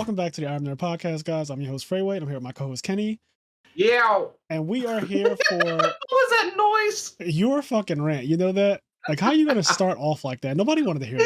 Welcome back to the IMNerd podcast, guys. I'm your host, Freyway. I'm here with my co-host, Kenny. Yeah. And we are here for... What was that noise? Your fucking rant. You know that? Like, how are you going to start off like that? Nobody wanted to hear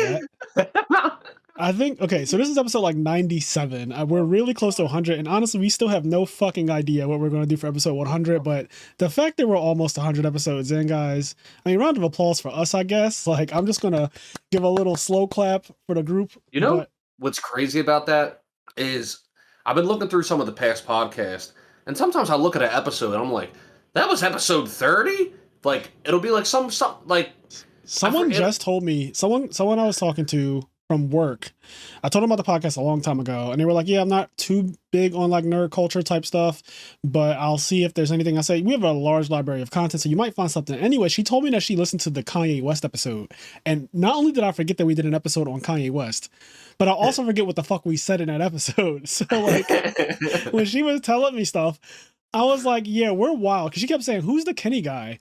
that. I think, okay, so this is episode like 97. We're really close to 100. And honestly, we still have no fucking idea what we're going to do for episode 100. But the fact that we're almost 100 episodes in, guys, I mean, round of applause for us, I guess. Like, I'm just going to give a little slow clap for the group. You know what's crazy about that is I've been looking through some of the past podcasts, and sometimes I look at an episode and I'm like, that was episode 30? Like, it'll be like some like... Someone just told me, someone I was talking to from work, I told them about the podcast a long time ago, and they were like, yeah, I'm not too big on like nerd culture type stuff, but I'll see if there's anything. I say, we have a large library of content, so you might find something. Anyway, she told me that she listened to the Kanye West episode, and not only did I forget that we did an episode on Kanye West, but I also forget what the fuck we said in that episode. So like, when she was telling me stuff, I was like, yeah, we're wild, because she kept saying, who's the Kenny guy?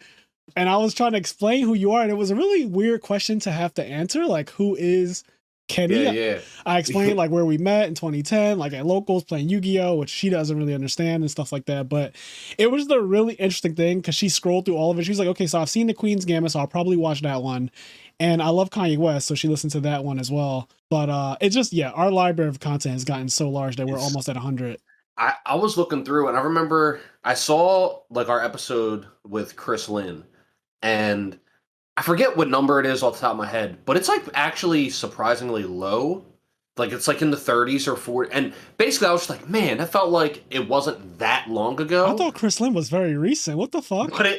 And I was trying to explain who you are, and it was a really weird question to have to answer, like, who is Kenny? Yeah. I explained like where we met in 2010, like at locals playing Yu-Gi-Oh, which she doesn't really understand and stuff like that. But it was the really interesting thing because she scrolled through all of it. She was like, okay, so I've seen the Queen's Gambit, so I'll probably watch that one. And I love Kanye West, so she listened to that one as well. But it's just, yeah, our library of content has gotten so large that we're almost at 100. I was looking through, and I remember I saw like our episode with Chris Lynn, and I forget what number it is off the top of my head, but it's like actually surprisingly low. Like it's like in the 30s or 40s. And basically I was just like, man, that felt like it wasn't that long ago. I thought Chris Lynn was very recent. What the fuck? But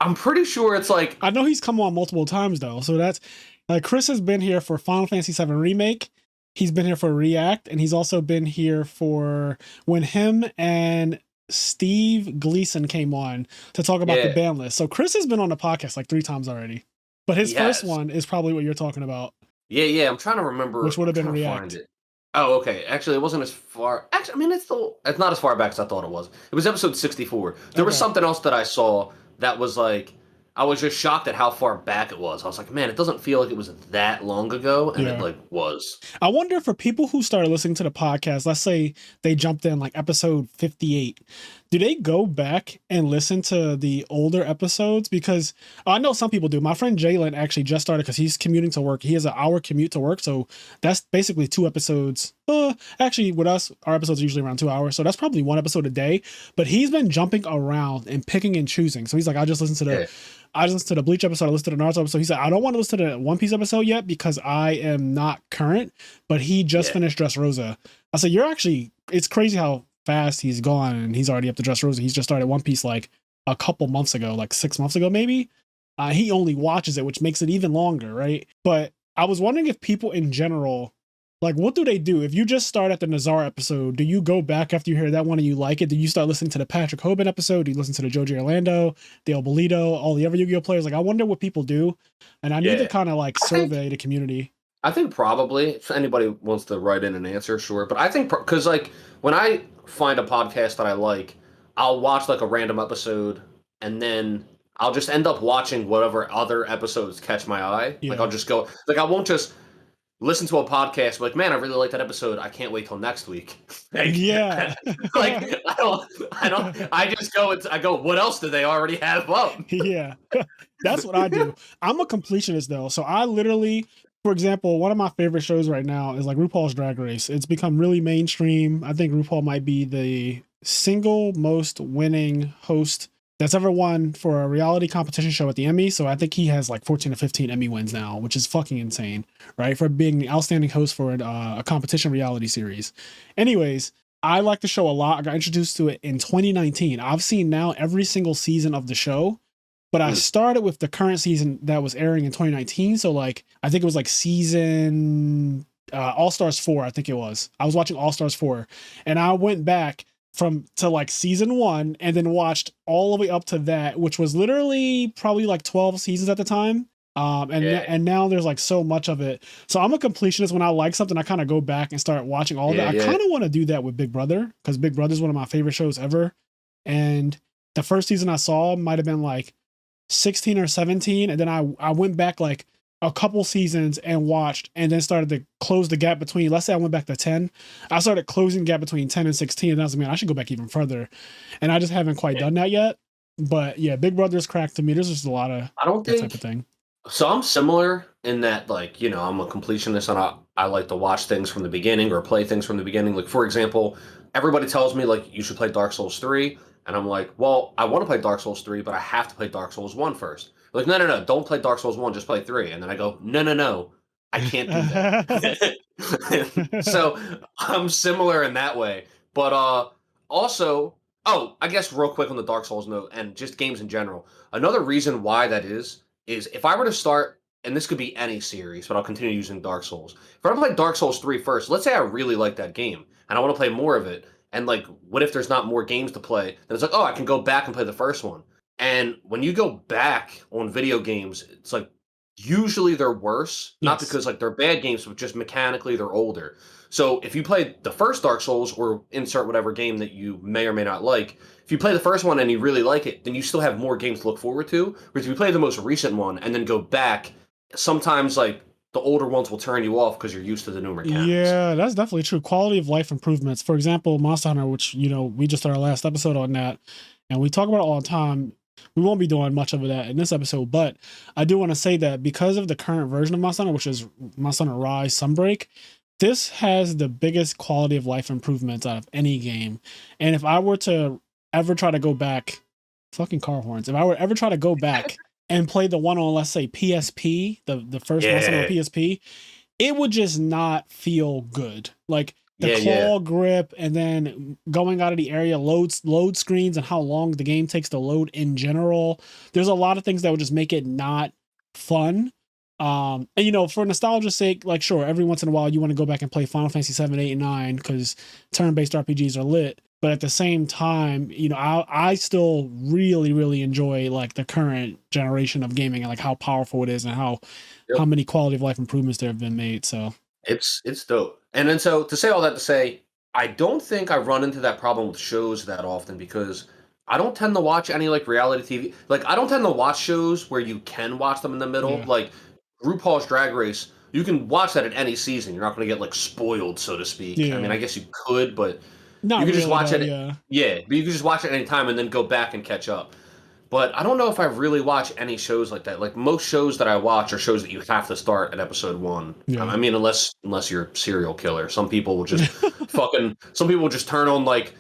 I'm pretty sure it's like... I know he's come on multiple times though. So that's like Chris has been here for Final Fantasy VII Remake. He's been here for React, and he's also been here for when him and Steve Gleason came on to talk about the ban list. So Chris has been on the podcast like 3 times already. But his first one is probably what you're talking about. Yeah. I'm trying to remember. Which would have been React. Oh, okay. Actually, it wasn't as far. Actually, I mean, it's not as far back as I thought it was. It was episode 64. There was something else that I saw that was like, I was just shocked at how far back it was. I was like, man, it doesn't feel like it was that long ago. And it like was. I wonder for people who started listening to the podcast, let's say they jumped in like episode 58. Do they go back and listen to the older episodes? Because I know some people do. My friend Jalen actually just started because he's commuting to work. He has an hour commute to work. So that's basically 2 episodes. Actually, with us, our episodes are usually around 2 hours. So that's probably 1 episode a day. But he's been jumping around and picking and choosing. So he's like, I just listened to the Bleach episode. I listened to the Naruto episode. He said, I don't want to listen to the One Piece episode yet because I am not current. But he just finished Dressrosa. I said, it's crazy how fast he's gone, and he's already up to Dressrosa. He's just started One Piece like a couple months ago, like 6 months ago maybe. He only watches it, which makes it even longer, right? But I was wondering if people in general, like, what do they do? If you just start at the Nazar episode, do you go back after you hear that one and you like it? Do you start listening to the Patrick Hoban episode? Do you listen to the Joji Orlando, Dale Bolito, all the other Yu-Gi-Oh players? Like, I wonder what people do, and I need to kind of like survey the community. I think probably, if anybody wants to write in an answer, sure. But I think, because like, when I find a podcast that I like, I'll watch like a random episode, and then I'll just end up watching whatever other episodes catch my eye. Like, I'll just go, like, I won't just listen to a podcast like, man, I really like that episode. I can't wait till next week. Like, like, I just go, I go, what else do they already have up? Yeah, that's what I do. I'm a completionist though. So I literally, for example, one of my favorite shows right now is like RuPaul's Drag Race. It's become really mainstream. I think RuPaul might be the single most winning host that's ever won for a reality competition show at the Emmy. So I think he has like 14 or 15 Emmy wins now, which is fucking insane, right? For being the outstanding host for a competition reality series. Anyways, I like the show a lot. I got introduced to it in 2019. I've seen now every single season of the show. But I started with the current season that was airing in 2019. So like, I think it was like season All-Stars 4, I think it was. I was watching All-Stars 4, and I went back to like season 1 and then watched all the way up to that, which was literally probably like 12 seasons at the time. And now there's like so much of it. So I'm a completionist. When I like something, I kind of go back and start watching all that. I kind of want to do that with Big Brother, because Big Brother is one of my favorite shows ever. And the first season I saw might have been like 16 or 17, and then I went back like a couple seasons and watched and then started to close the gap between, let's say I went back to 10, I started closing the gap between 10 and 16, and I was like, man, I should go back even further. And I just haven't quite done that yet. But yeah, Big Brother's cracked to me. There's just a lot of I don't that type think of thing. so. I'm similar in that, like, I'm a completionist and I like to watch things from the beginning or play things from the beginning. Like, for example, everybody tells me, like, you should play Dark Souls 3. And I'm like, well, I want to play Dark Souls 3, but I have to play Dark Souls 1 first. Like, no, no, no, don't play Dark Souls 1, just play 3. And then I go, no, no, no, I can't do that. So I'm similar in that way. But also, oh, I guess real quick on the Dark Souls note and just games in general. Another reason why that is if I were to start, and this could be any series, but I'll continue using Dark Souls. If I were to play Dark Souls 3 first, let's say I really like that game and I want to play more of it, and like, what if there's not more games to play? Then it's like, oh, I can go back and play the first one. And when you go back on video games, it's like usually they're worse, not Yes. because like they're bad games, but just mechanically they're older. So if you play the first Dark Souls or insert whatever game that you may or may not like, if you play the first one and you really like it, then you still have more games to look forward to. Whereas if you play the most recent one and then go back, sometimes like the older ones will turn you off because you're used to the new mechanics. Yeah, that's definitely true. Quality of life improvements. For example, Monster Hunter, which, we just did our last episode on that, and we talk about it all the time. We won't be doing much of that in this episode, but I do want to say that because of the current version of Monster Hunter, which is Monster Hunter Rise Sunbreak, this has the biggest quality of life improvements out of any game. And if I were to ever try to go back, fucking car horns, if I were ever try to go back and play the one on, let's say, PSP, the first Monster Hunter on PSP, it would just not feel good. Like the claw grip, and then going out of the area, load screens, and how long the game takes to load in general. There's a lot of things that would just make it not fun. And for nostalgia's sake, like, sure, every once in a while you want to go back and play Final Fantasy 7, 8, and 9 because turn-based RPGs are lit. But at the same time, I still really, really enjoy like the current generation of gaming and like how powerful it is and how many quality of life improvements there have been made. So it's dope. And then, so to say all that to say, I don't think I run into that problem with shows that often because I don't tend to watch any like reality TV. Like, I don't tend to watch shows where you can watch them in the middle. Yeah. Like RuPaul's Drag Race, you can watch that at any season. You're not going to get like spoiled, so to speak. Yeah. I mean, I guess you could, but not you could really, just watch though, it. Yeah, but you could just watch it any time and then go back and catch up. But I don't know if I really watch any shows like that. Like, most shows that I watch are shows that you have to start at episode 1. Yeah. I mean, unless you're a serial killer. Some people will just some people will just turn on like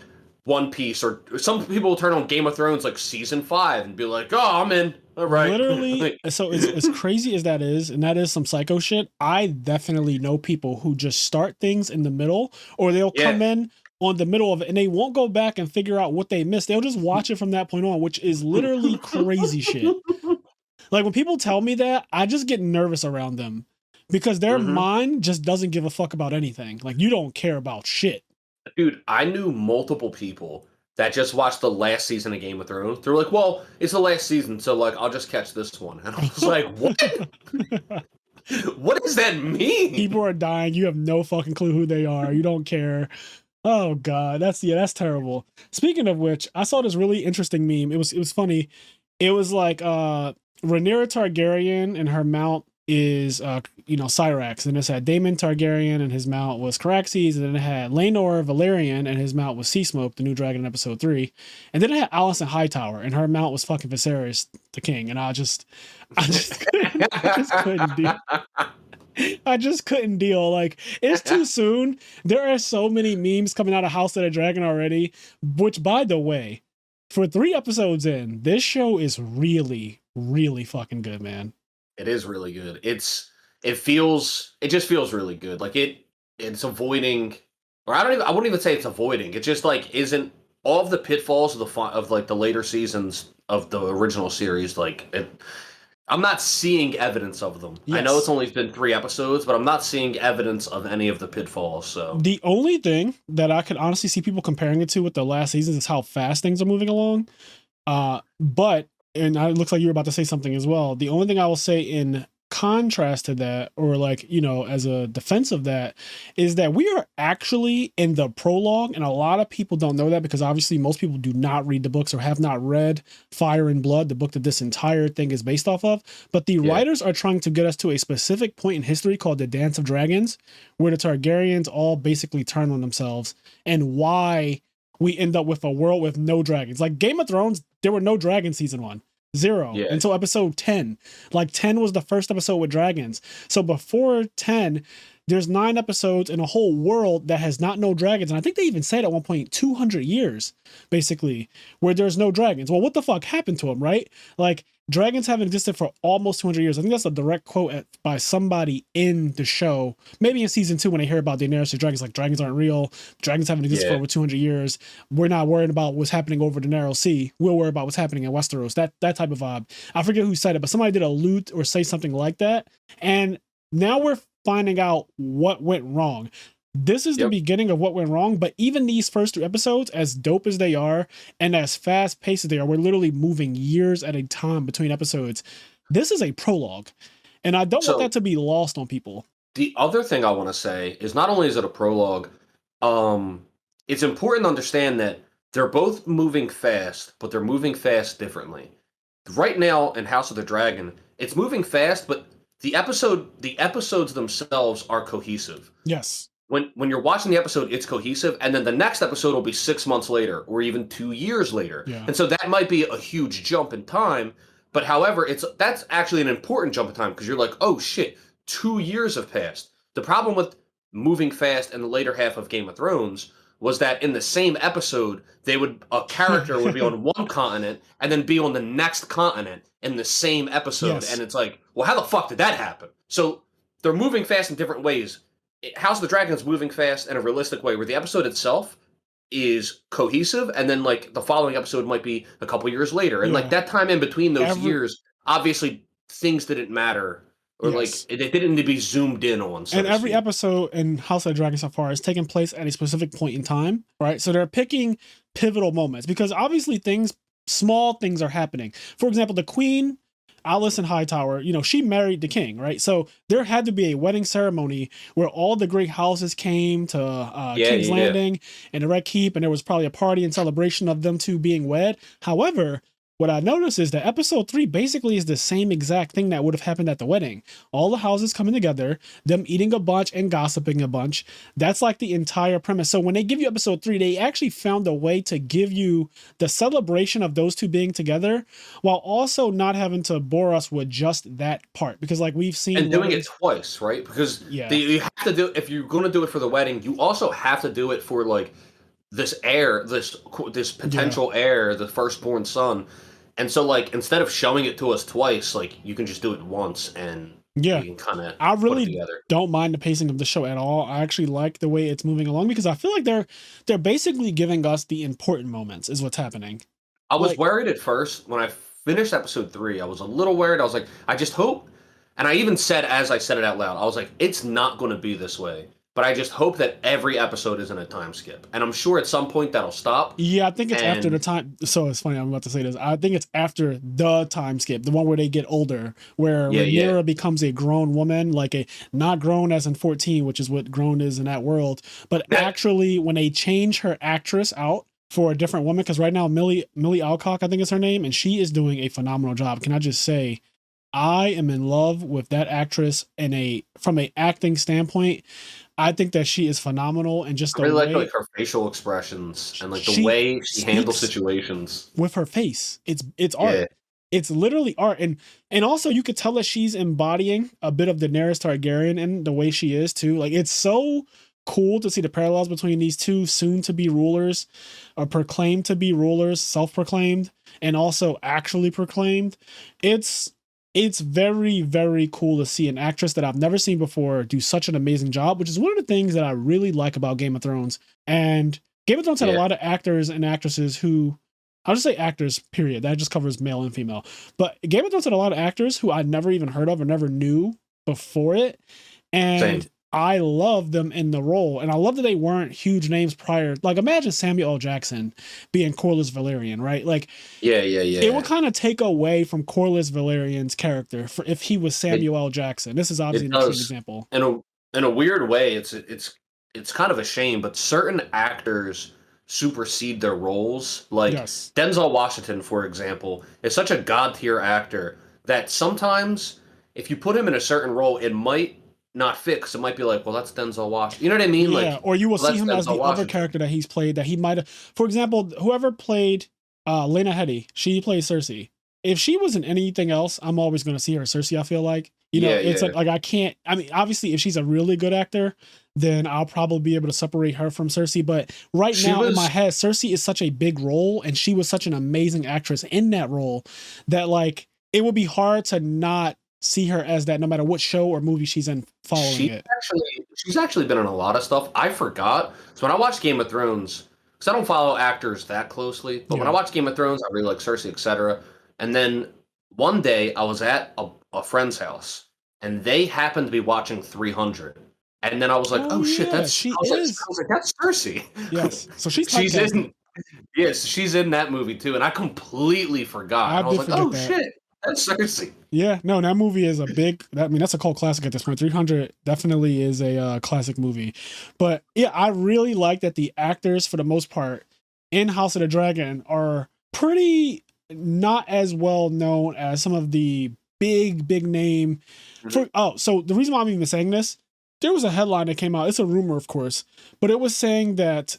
One Piece, or some people will turn on Game of Thrones like season 5 and be like, "Oh, I'm in." All right. Literally, so as crazy as that is, and that is some psycho shit, I definitely know people who just start things in the middle, or they'll come in on the middle of it and they won't go back and figure out what they missed. They'll just watch it from that point on, which is literally crazy shit. Like, when people tell me that, I just get nervous around them because their mind just doesn't give a fuck about anything. Like, you don't care about shit. Dude, I knew multiple people that just watched the last season of Game of Thrones. They're like, well, it's the last season, so like I'll just catch this one. And I was like, what? What does that mean? People are dying. You have no fucking clue who they are. You don't care. Oh god, that's terrible. Speaking of which, I saw this really interesting meme. It was funny. It was like Rhaenyra Targaryen and her mount is Syrax, and it had Daemon Targaryen and his mount was Caraxes, and then it had Laenor Valerian and his mount was Seasmoke, the new dragon in episode 3, and then it had Alicent Hightower and her mount was fucking Viserys the king, and I just couldn't deal. I just couldn't deal. Like, it's too soon. There are so many memes coming out of House of the Dragon already, which, by the way, for 3 episodes in, this show is really, really fucking good, man. It is really good. It just feels really good. Like, it's avoiding, or I wouldn't even say it's avoiding. It just like isn't all of the pitfalls of like the later seasons of the original series. Like, I'm not seeing evidence of them. Yes. I know it's only been 3 episodes, but I'm not seeing evidence of any of the pitfalls. So the only thing that I could honestly see people comparing it to with the last season is how fast things are moving along. But it looks like you were about to say something as well. The only thing I will say in contrast to that, or like, you know, as a defense of that, is that we are actually in the prologue, and a lot of people don't know that because obviously most people do not read the books or have not read Fire and Blood, the book that this entire thing is based off of. But the writers are trying to get us to a specific point in history called the Dance of Dragons, where the Targaryens all basically turn on themselves, and why we end up with a world with no dragons. Like Game of Thrones, there were no dragons season 1. Zero until episode 10. Like 10 was the first episode with dragons. So before 10, there's 9 episodes in a whole world that has not no dragons. And I think they even said at one point 200 years, basically, where there's no dragons. Well, what the fuck happened to them, right? Like dragons haven't existed for almost 200 years. I think that's a direct quote by somebody in the show. Maybe in season 2 when they hear about Daenerys, the dragons, like dragons aren't real. Dragons haven't existed for over 200 years. We're not worried about what's happening over the Narrow Sea. We'll worry about what's happening in Westeros. That type of vibe. I forget who said it, but somebody did allude or say something like that. And now we're finding out what went wrong. This is the beginning of what went wrong, but even these first 2 episodes, as dope as they are and as fast paced as they are, we're literally moving years at a time between episodes. This is a prologue, and I don't want that to be lost on people. The other thing I want to say is not only is it a prologue, it's important to understand that they're both moving fast, but they're moving fast differently. Right now in House of the Dragon, it's moving fast, but the episodes themselves are cohesive. Yes. When you're watching the episode, it's cohesive, and then the next episode will be 6 months later, or even 2 years later. Yeah. And so that might be a huge jump in time, but however, that's actually an important jump in time, because you're like, oh shit, 2 years have passed. The problem with moving fast in the later half of Game of Thrones was that in the same episode, a character would be on one continent and then be on the next continent in the same episode. Yes. And it's like, well, how the fuck did that happen? So they're moving fast in different ways. House of the Dragon is moving fast in a realistic way, where the episode itself is cohesive, and then like the following episode might be a couple years later, and like that time in between those years, obviously things didn't matter, or like it didn't need to be zoomed in on. So and every episode in House of the Dragon so far is taking place at a specific point in time, right? So they're picking pivotal moments because obviously small things are happening. For example, the Queen, Alicent Hightower, you know, she married the king, right? So there had to be a wedding ceremony where all the great houses came to King's Landing and the Red Keep, and there was probably a party and celebration of them two being wed. However, what I noticed is that episode 3 basically is the same exact thing that would have happened at the wedding. All the houses coming together, them eating a bunch and gossiping a bunch. That's like the entire premise. So when they give you episode 3, they actually found a way to give you the celebration of those two being together while also not having to bore us with just that part. Because like we've seen... And doing it twice, right? Because you have to do... If you're going to do it for the wedding, you also have to do it for like this heir, this potential heir, the firstborn son. And so, like, instead of showing it to us twice, like, you can just do it once, and you can kind of I really don't mind the pacing of the show at all. I actually like the way it's moving along because I feel like they're basically giving us the important moments is what's happening. I was worried at first. When I finished episode 3, I was a little worried. I was like, I just hope, and I even said, as I said it out loud, I was like, it's not going to be this way. But I just hope that every episode isn't a time skip. And I'm sure at some point that'll stop. Yeah, I think it's after the time. So it's funny, I'm about to say this. I think it's after the time skip, the one where they get older, where Rhaenyra becomes a grown woman, like a not grown as in 14, which is what grown is in that world. But actually, when they change her actress out for a different woman, because right now Millie Alcock, I think is her name, and she is doing a phenomenal job. Can I just say, I am in love with that actress from a acting standpoint. I think that she is phenomenal, and just I really like her facial expressions and like the way she handles situations with her face. It's art. Yeah. It's literally art, and also you could tell that she's embodying a bit of Daenerys Targaryen in the way she is too. Like it's so cool to see the parallels between these two soon-to-be rulers, or proclaimed to be rulers, self-proclaimed, and also actually proclaimed. It's very, very cool to see an actress that I've never seen before do such an amazing job, which is one of the things that I really like about Game of Thrones. And Game of Thrones had a lot of actors and actresses who, I'll just say actors, period. That just covers male and female. But Game of Thrones had a lot of actors who I never even heard of or never knew before it. And I love them in the role, and I love that they weren't huge names prior. Like, imagine Samuel L. Jackson being Corlys Velaryon, right? Like, Yeah, it would yeah. kind of take away from Corlys Velaryon's character for if he was It Samuel L. Jackson. This is obviously it an extreme does example. in a weird way. It's kind of a shame, but certain actors supersede their roles. Like Yes. Denzel Washington, for example, is such a god tier actor that sometimes if you put him in a certain role, it might not fit because it might be like, well, that's Denzel Washington. You know what I mean? Yeah, Like, or you will well, see that's him as Denzel the other Washington. character that he's played that he might have. For example, whoever played Lena Headey, she plays Cersei. If she was in anything else, I'm always going to see her as Cersei. I feel like, Yeah, it's yeah. like I can't. I mean, obviously, if she's a really good actor, then I'll probably be able to separate her from Cersei. But right She now in my was head, Cersei is such a big role, and she was such an amazing actress in that role that like it would be hard to not see her as that, no matter what show or movie she's in following She's it. she's actually been in a lot of stuff. I forgot. So when I watched Game of Thrones, because I don't follow actors that closely, but when I Yeah. watched Game of Thrones, I really like Cersei, etc. And then one day I was at a friend's house, and they happened to be watching 300. And then I was like, Oh "Oh shit, yeah, that's." she I was like, is. "That's Yes. Cersei." So she's She's typecasted. in. Yes, she's in that movie too, and I completely forgot. I And I was did like, forget "Oh that. shit, that's Cersei." Yeah, no, that movie is a big. I mean, that's a cult classic at this point. 300 definitely is a classic movie. But yeah, I really like that the actors, for the most part, in House of the Dragon are pretty not as well known as some of the big name. Mhm. So the reason why I'm even saying this, there was a headline that came out. It's a rumor, of course, but it was saying that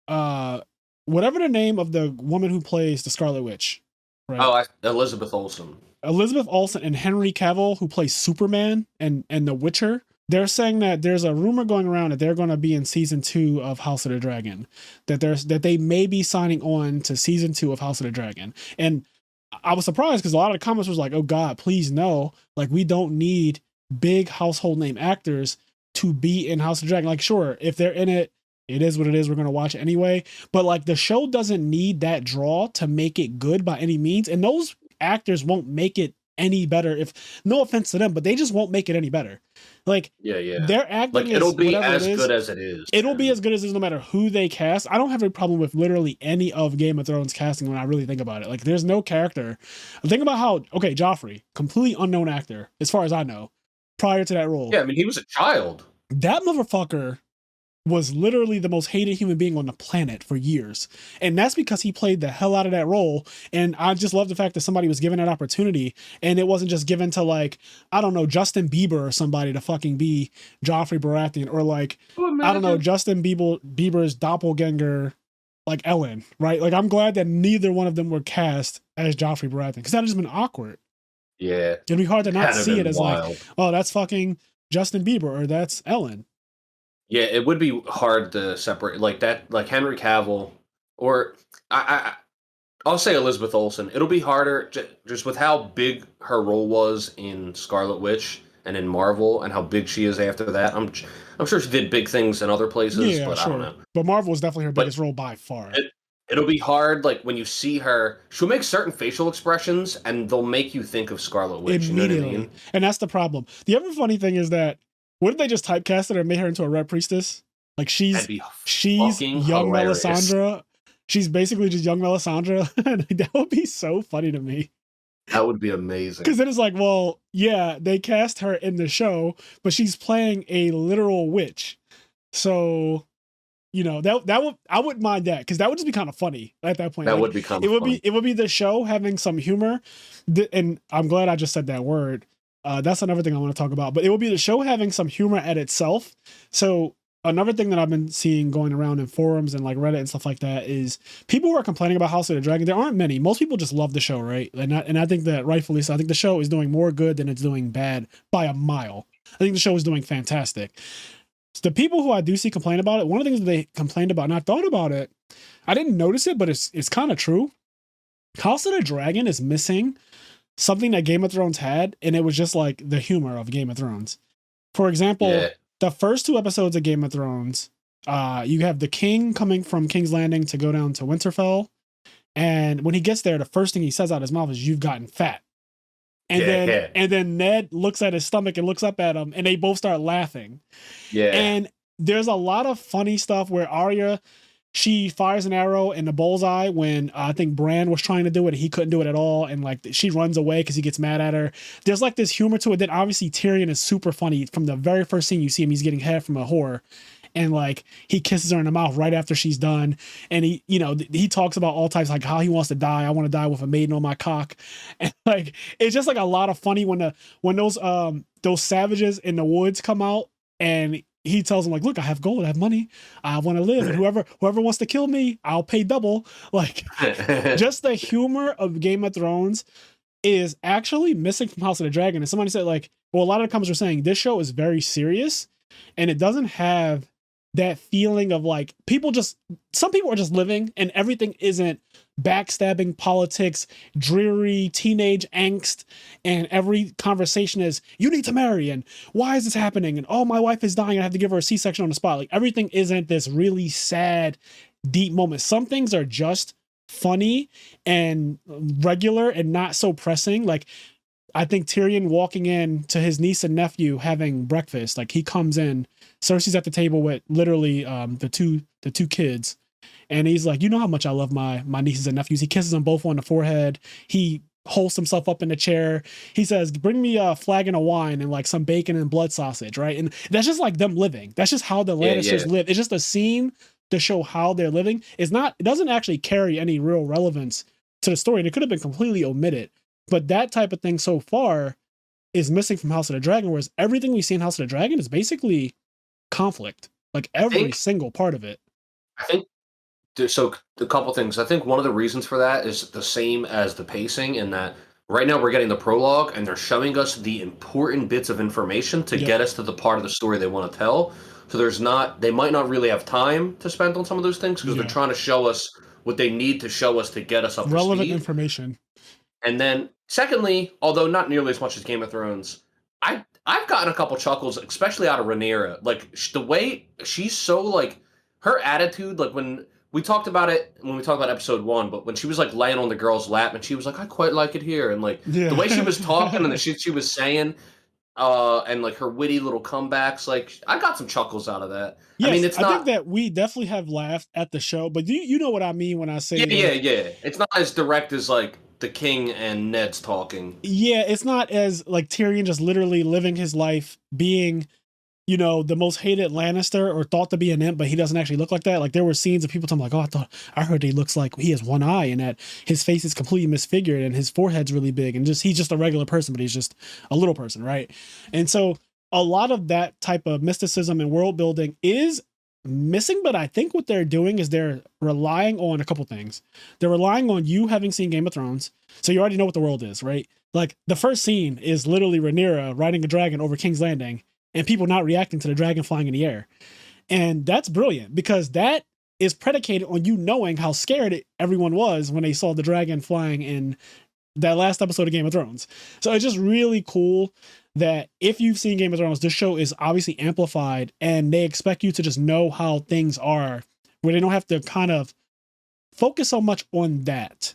uh, whatever the name of the woman who plays the Scarlet Witch, right? Oh, Elizabeth Olsen. Elizabeth Olsen and Henry Cavill, who plays Superman and The Witcher, they're saying that there's a rumor going around that they're going to be in season 2 of House of the Dragon, that they may be signing on to season 2 of House of the Dragon. And I was surprised because a lot of the comments was like, "Oh God, please no! Like we don't need big household name actors to be in House of the Dragon. Like, sure, if they're in it, it is what it is. We're gonna watch it anyway. But like the show doesn't need that draw to make it good by any means, and those actors won't make it any better. If no offense to them, but they just won't make it any better. Like Yeah, yeah. their acting Like it'll is be whatever it as is. good as it is. It'll be And as good as it is no matter who they cast. I don't have a problem with literally any of Game of Thrones casting when I really think about it. Like there's no character. Think about how Joffrey, completely unknown actor, as far as I know, prior to that role. yeah, I mean, he was a child. That motherfucker was literally the most hated human being on the planet for years. And that's because he played the hell out of that role. And I just love the fact that somebody was given that opportunity and it wasn't just given to like, I don't know, Justin Bieber or somebody to fucking be Joffrey Baratheon or like, Can you I don't know, imagine? Justin Bieber's doppelganger, like Ellen, right? Like I'm glad that neither one of them were cast as Joffrey Baratheon because that would just been awkward. Yeah, It'd be hard to not had have see it been as like, wild. oh, that's fucking Justin Bieber or that's Ellen. Yeah, it would be hard to separate like that, like Henry Cavill, or I'll say Elizabeth Olsen. It'll be harder just with how big her role was in Scarlet Witch and in Marvel, and how big she is after that. I'm sure she did big things in other places, Yeah, but I don't sure. know. But Marvel was definitely her But biggest role by far. it'll be hard, like when you see her, she'll make certain facial expressions, and they'll make you think of Scarlet Witch. You know what I Immediately. mean? And that's the problem. The other funny thing is that what if they just typecast her and made her into a red priestess? Like That'd be she's fucking young hilarious. Melisandre. She's basically just young Melisandre. And that would be so funny to me. That would be amazing. Because then it's like, well, yeah, they cast her in the show, but she's playing a literal witch. So, that would I wouldn't mind that because that would just be kind of funny at that point. That Like would be kind it of would fun. be the show having some humor. And I'm glad I just said that word. That's another thing I want to talk about. But it will be the show having some humor at itself. So another thing that I've been seeing going around in forums and like Reddit and stuff like that is people who are complaining about House of the Dragon. There aren't many. Most people just love the show, right? And I think that rightfully so. I think the show is doing more good than it's doing bad by a mile. I think the show is doing fantastic. So the people who I do see complain about it, one of the things that they complained about, and I thought about it, I didn't notice it, but it's kind of true. House of the Dragon is missing something that Game of Thrones had, and it was just like the humor of Game of Thrones. For example, Yeah. the first 2 episodes of Game of Thrones, you have the king coming from King's Landing to go down to Winterfell, and when he gets there, the first thing he says out of his mouth is, "You've gotten fat." And then Ned looks at his stomach and looks up at him, and they both start laughing. Yeah. And there's a lot of funny stuff where Arya, she fires an arrow in the bullseye when I think Bran was trying to do it and he couldn't do it at all, and like she runs away because he gets mad at her. There's like this humor to it. Then obviously Tyrion is super funny from the very first scene you see him. He's getting head from a whore, and like he kisses her in the mouth right after she's done, and he talks about all types, like how he wants to die. I want to die with a maiden on my cock, and like it's just like a lot of funny when those savages in the woods come out, and he tells them like, look, I have gold, I have money, I want to live, and whoever wants to kill me, I'll pay double. Like just the humor of Game of Thrones is actually missing from House of the Dragon. And somebody said like, well, a lot of the comments are saying this show is very serious and it doesn't have that feeling of like some people are just living and everything isn't backstabbing, politics, dreary teenage angst, and every conversation is you need to marry and why is this happening and oh my wife is dying, I have to give her a C-section on the spot. Like everything isn't this really sad deep moment. Some things are just funny and regular and not so pressing. Like I think Tyrion walking in to his niece and nephew having breakfast, like he comes in, Cersei's at the table with literally the two kids, and he's like, you know how much I love my nieces and nephews. He kisses them both on the forehead. He holds himself up in the chair. He says, bring me a flagon of wine and like some bacon and blood sausage, right? And that's just like them living. That's just how the Lannisters live. It's just a scene to show how they're living. It doesn't actually carry any real relevance to the story. And it could have been completely omitted. But that type of thing so far is missing from House of the Dragon, whereas everything we see in House of the Dragon is basically conflict. Like every single part of it. I think so. A couple things. I think one of the reasons for that is the same as the pacing, in that right now we're getting the prologue and they're showing us the important bits of information to get us to the part of the story they want to tell. So they might not really have time to spend on some of those things because they're trying to show us what they need to show us to get us up to speed. Relevant information. And then, secondly, although not nearly as much as Game of Thrones, I've gotten a couple chuckles, especially out of Rhaenyra. Like the way she's so like her attitude. Like when we talked about episode 1, but when she was like laying on the girl's lap and she was like, "I quite like it here," and like the way she was talking and the shit she was saying, and like her witty little comebacks, like I got some chuckles out of that. Yes, I mean, I think that we definitely have laughed at the show, but you know what I mean when I say yeah. It's not as direct as like the King and Ned's talking. Yeah, it's not as like Tyrion just literally living his life being, the most hated Lannister or thought to be an imp, but he doesn't actually look like that. Like there were scenes of people talking like, oh, I heard he looks like he has one eye and that his face is completely misfigured and his forehead's really big and he's just a regular person, but he's just a little person, right? And so a lot of that type of mysticism and world building is missing, but I think what they're doing is they're relying on a couple things. They're relying on you having seen Game of Thrones, so you already know what the world is, right? Like the first scene is literally Rhaenyra riding a dragon over King's Landing and people not reacting to the dragon flying in the air. And that's brilliant because that is predicated on you knowing how scared everyone was when they saw the dragon flying in that last episode of Game of Thrones. So it's just really cool that if you've seen Game of Thrones, this show is obviously amplified and they expect you to just know how things are, where they don't have to kind of focus so much on that.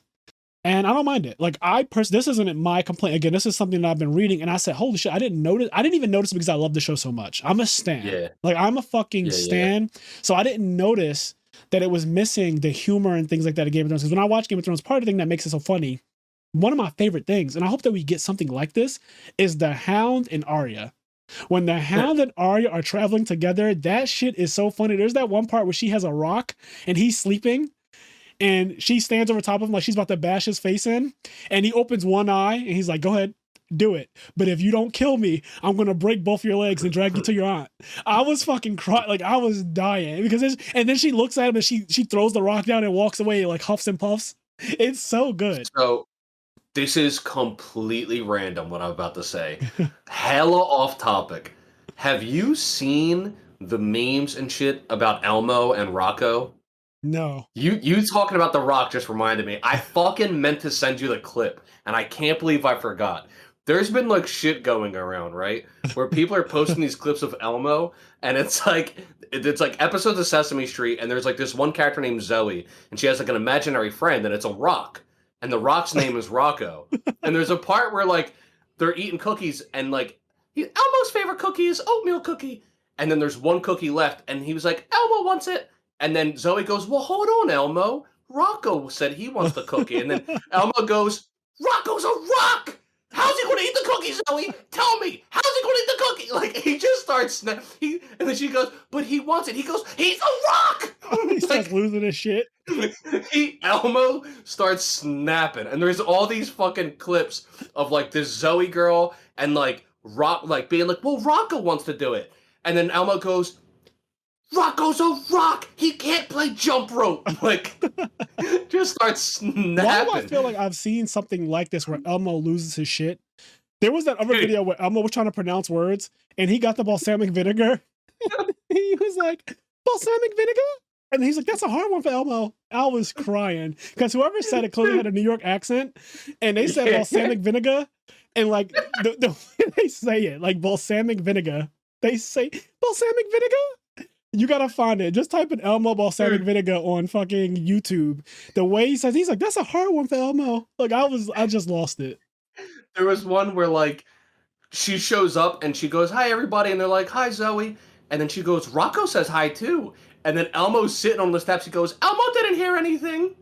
And I don't mind it. Like this isn't my complaint. Again, this is something that I've been reading and I said, holy shit, I didn't even notice it because I love the show so much. I'm a stan. Yeah. Like I'm a fucking stan. Yeah. So I didn't notice that it was missing the humor and things like that in Game of Thrones. Because when I watch Game of Thrones, part of the thing that makes it so funny, one of my favorite things, and I hope that we get something like this, is the Hound and Arya. When the Hound and Arya are traveling together, that shit is so funny. There's that one part where she has a rock and he's sleeping and she stands over top of him like she's about to bash his face in, and he opens one eye and he's like, go ahead, do it. But if you don't kill me, I'm going to break both your legs and drag you to your aunt. I was fucking crying. Like I was dying because and then she looks at him and she throws the rock down and walks away like huffs and puffs. It's so good. So this is completely random what I'm about to say. Hella off topic. Have you seen the memes and shit about Elmo and Rocco? No. You talking about The Rock just reminded me. I fucking meant to send you the clip, and I can't believe I forgot. There's been like shit going around, right? Where people are posting these clips of Elmo, and it's like episodes of Sesame Street, and there's like this one character named Zoe, and she has like an imaginary friend, and it's a rock. And the rock's name is Rocco. And there's a part where like they're eating cookies, and like Elmo's favorite cookie is oatmeal cookie, and then there's one cookie left, and he was like, Elmo wants it, and then Zoe goes, well, hold on, Elmo. Rocco said he wants the cookie, and then Elmo goes, Rocco's a rock. How's he going to eat the cookie, Zoe? Tell me, how's he going to eat the cookie? Like he just starts, and then she goes, but he wants it. He goes, he's a rock. He starts losing his shit. Elmo starts snapping, and there's all these fucking clips of like this Zoe girl and like Rock, like being like, well, Rocco wants to do it, and then Elmo goes, Rocco's a rock. He can't play jump rope. Like, just starts snapping. Why do I feel like I've seen something like this where Elmo loses his shit? There was that other video where Elmo was trying to pronounce words, and he got the balsamic vinegar. He was like, balsamic vinegar? And he's like, that's a hard one for Elmo. Al was crying because whoever said it clearly had a New York accent, and they said balsamic vinegar, and like the way they say it, like balsamic vinegar, they say balsamic vinegar. You gotta find it. Just type in Elmo balsamic vinegar on fucking YouTube. The way he says, he's like, that's a hard one for Elmo. Like I just lost it. There was one where like she shows up and she goes, hi everybody, and they're like, hi Zoe, and then she goes, Rocco says hi too, and then Elmo's sitting on the steps. He goes, Elmo didn't hear anything.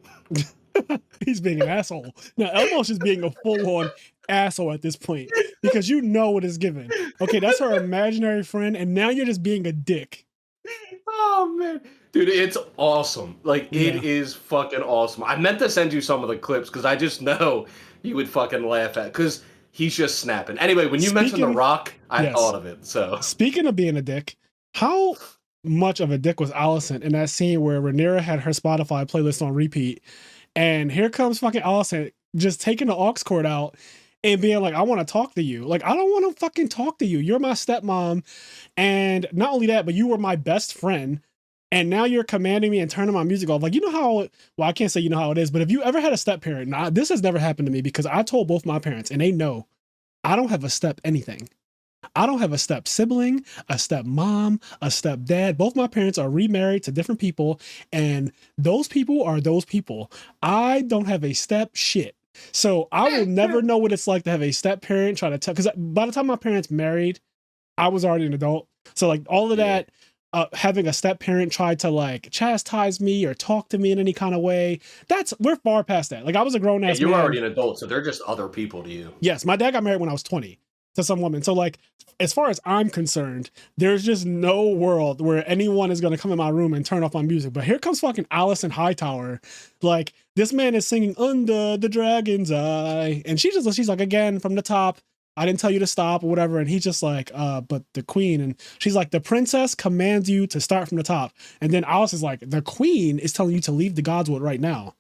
He's being an asshole. Now Elmo's just being a full-on asshole at this point because you know what is given. Okay, that's her imaginary friend, and now you're just being a dick. Oh man, dude, it's awesome. Like it is fucking awesome. I meant to send you some of the clips because I just know you would fucking laugh at because he's just snapping. Anyway, when you mentioned The Rock, I thought of it. So speaking of being a dick, how much of a dick was Allison in that scene where Rhaenyra had her Spotify playlist on repeat, and here comes fucking Allison just taking the aux cord out and being like, I want to talk to you. Like, I don't want to fucking talk to you. You're my stepmom. And not only that, but you were my best friend. And now you're commanding me and turning my music off. Like, you know how, well, I can't say you know how it is, but if you ever had a step parent, now this has never happened to me because I told both my parents and they know I don't have a step anything. I don't have a step sibling, a step mom, a step dad. Both my parents are remarried to different people. And those people are those people. I don't have a step shit. So I will never know what it's like to have a step parent try to tell, because by the time my parents married, I was already an adult. So like all of that, having a step parent try to like chastise me or talk to me in any kind of way, we're far past that. Like I was a grown ass man. You're already an adult, so they're just other people to you. Yes, my dad got married when I was 20 to some woman. So like, as far as I'm concerned, there's just no world where anyone is going to come in my room and turn off my music. But here comes fucking Allison Hightower. Like this man is singing Under the Dragon's Eye. And she's like, again, from the top, I didn't tell you to stop or whatever. And he's just like, but the queen. And she's like, the princess commands you to start from the top. And then Alice is like, the queen is telling you to leave the Godswood right now.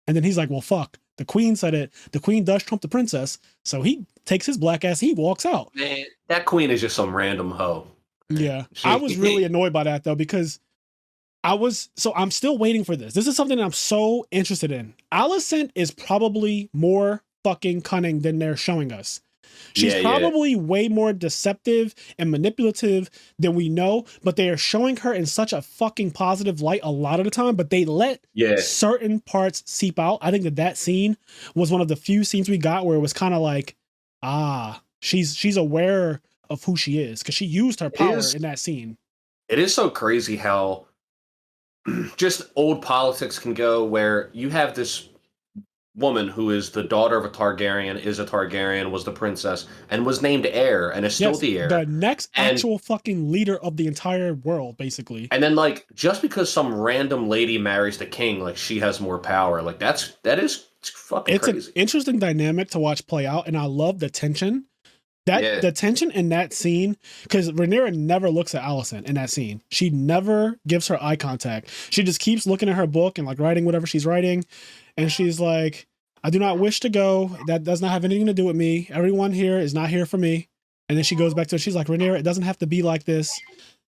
And then he's like, well, fuck. The queen said it. The queen does trump the princess. So he takes his black ass. He walks out. Man, that queen is just some random hoe. Yeah. I was really annoyed by that though, because I'm still waiting for this. This is something that I'm so interested in. Alicent is probably more fucking cunning than they're showing us. She's probably way more deceptive and manipulative than we know, but they are showing her in such a fucking positive light a lot of the time, but they let certain parts seep out. I think that scene was one of the few scenes we got where it was kind of like, she's aware of who she is because she used her power in that scene. It is so crazy how just old politics can go where you have this woman who is the daughter of a Targaryen, is a Targaryen, was the princess, and was named heir, and is still the heir. The next actual fucking leader of the entire world, basically. And then, like, just because some random lady marries the king, like, she has more power. Like, that is fucking crazy. It's an interesting dynamic to watch play out, and I love the tension. The tension in that scene, because Rhaenyra never looks at Alicent in that scene. She never gives her eye contact. She just keeps looking at her book and like writing whatever she's writing. And she's like, I do not wish to go. That does not have anything to do with me. Everyone here is not here for me. And then she goes back to it. She's like, Rhaenyra, it doesn't have to be like this.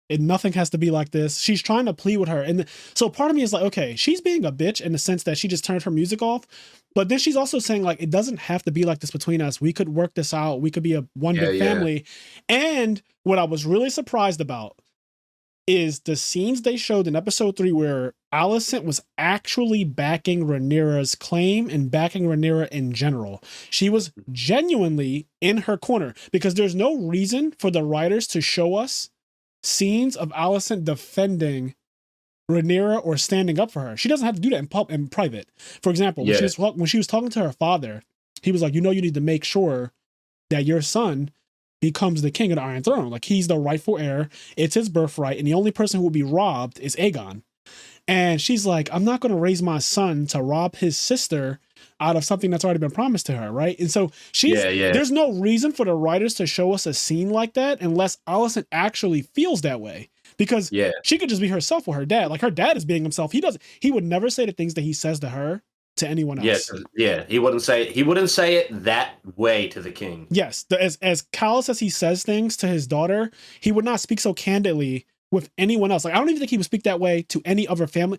Nothing has to be like this. She's trying to plead with her. And so part of me is like, okay, she's being a bitch in the sense that she just turned her music off. But then she's also saying like, it doesn't have to be like this between us. We could work this out. We could be one big family. And what I was really surprised about, is the scenes they showed in episode 3 where Alicent was actually backing Rhaenyra's claim and backing Rhaenyra in general. She was genuinely in her corner because there's no reason for the writers to show us scenes of Alicent defending Rhaenyra or standing up for her. She doesn't have to do that in private. For example, when she was talking to her father, he was like, you need to make sure that your son becomes the king of the Iron Throne. Like, he's the rightful heir. It's his birthright. And the only person who will be robbed is Aegon. And she's like, I'm not going to raise my son to rob his sister out of something that's already been promised to her, right? And so there's no reason for the writers to show us a scene like that unless Alicent actually feels that way. Because she could just be herself with her dad. Like, her dad is being himself. He would never say the things that he says to her to anyone else. He wouldn't say it that way to the king. Yes, as callous as he says things to his daughter, he would not speak so candidly with anyone else. Like, I don't even think he would speak that way to any other family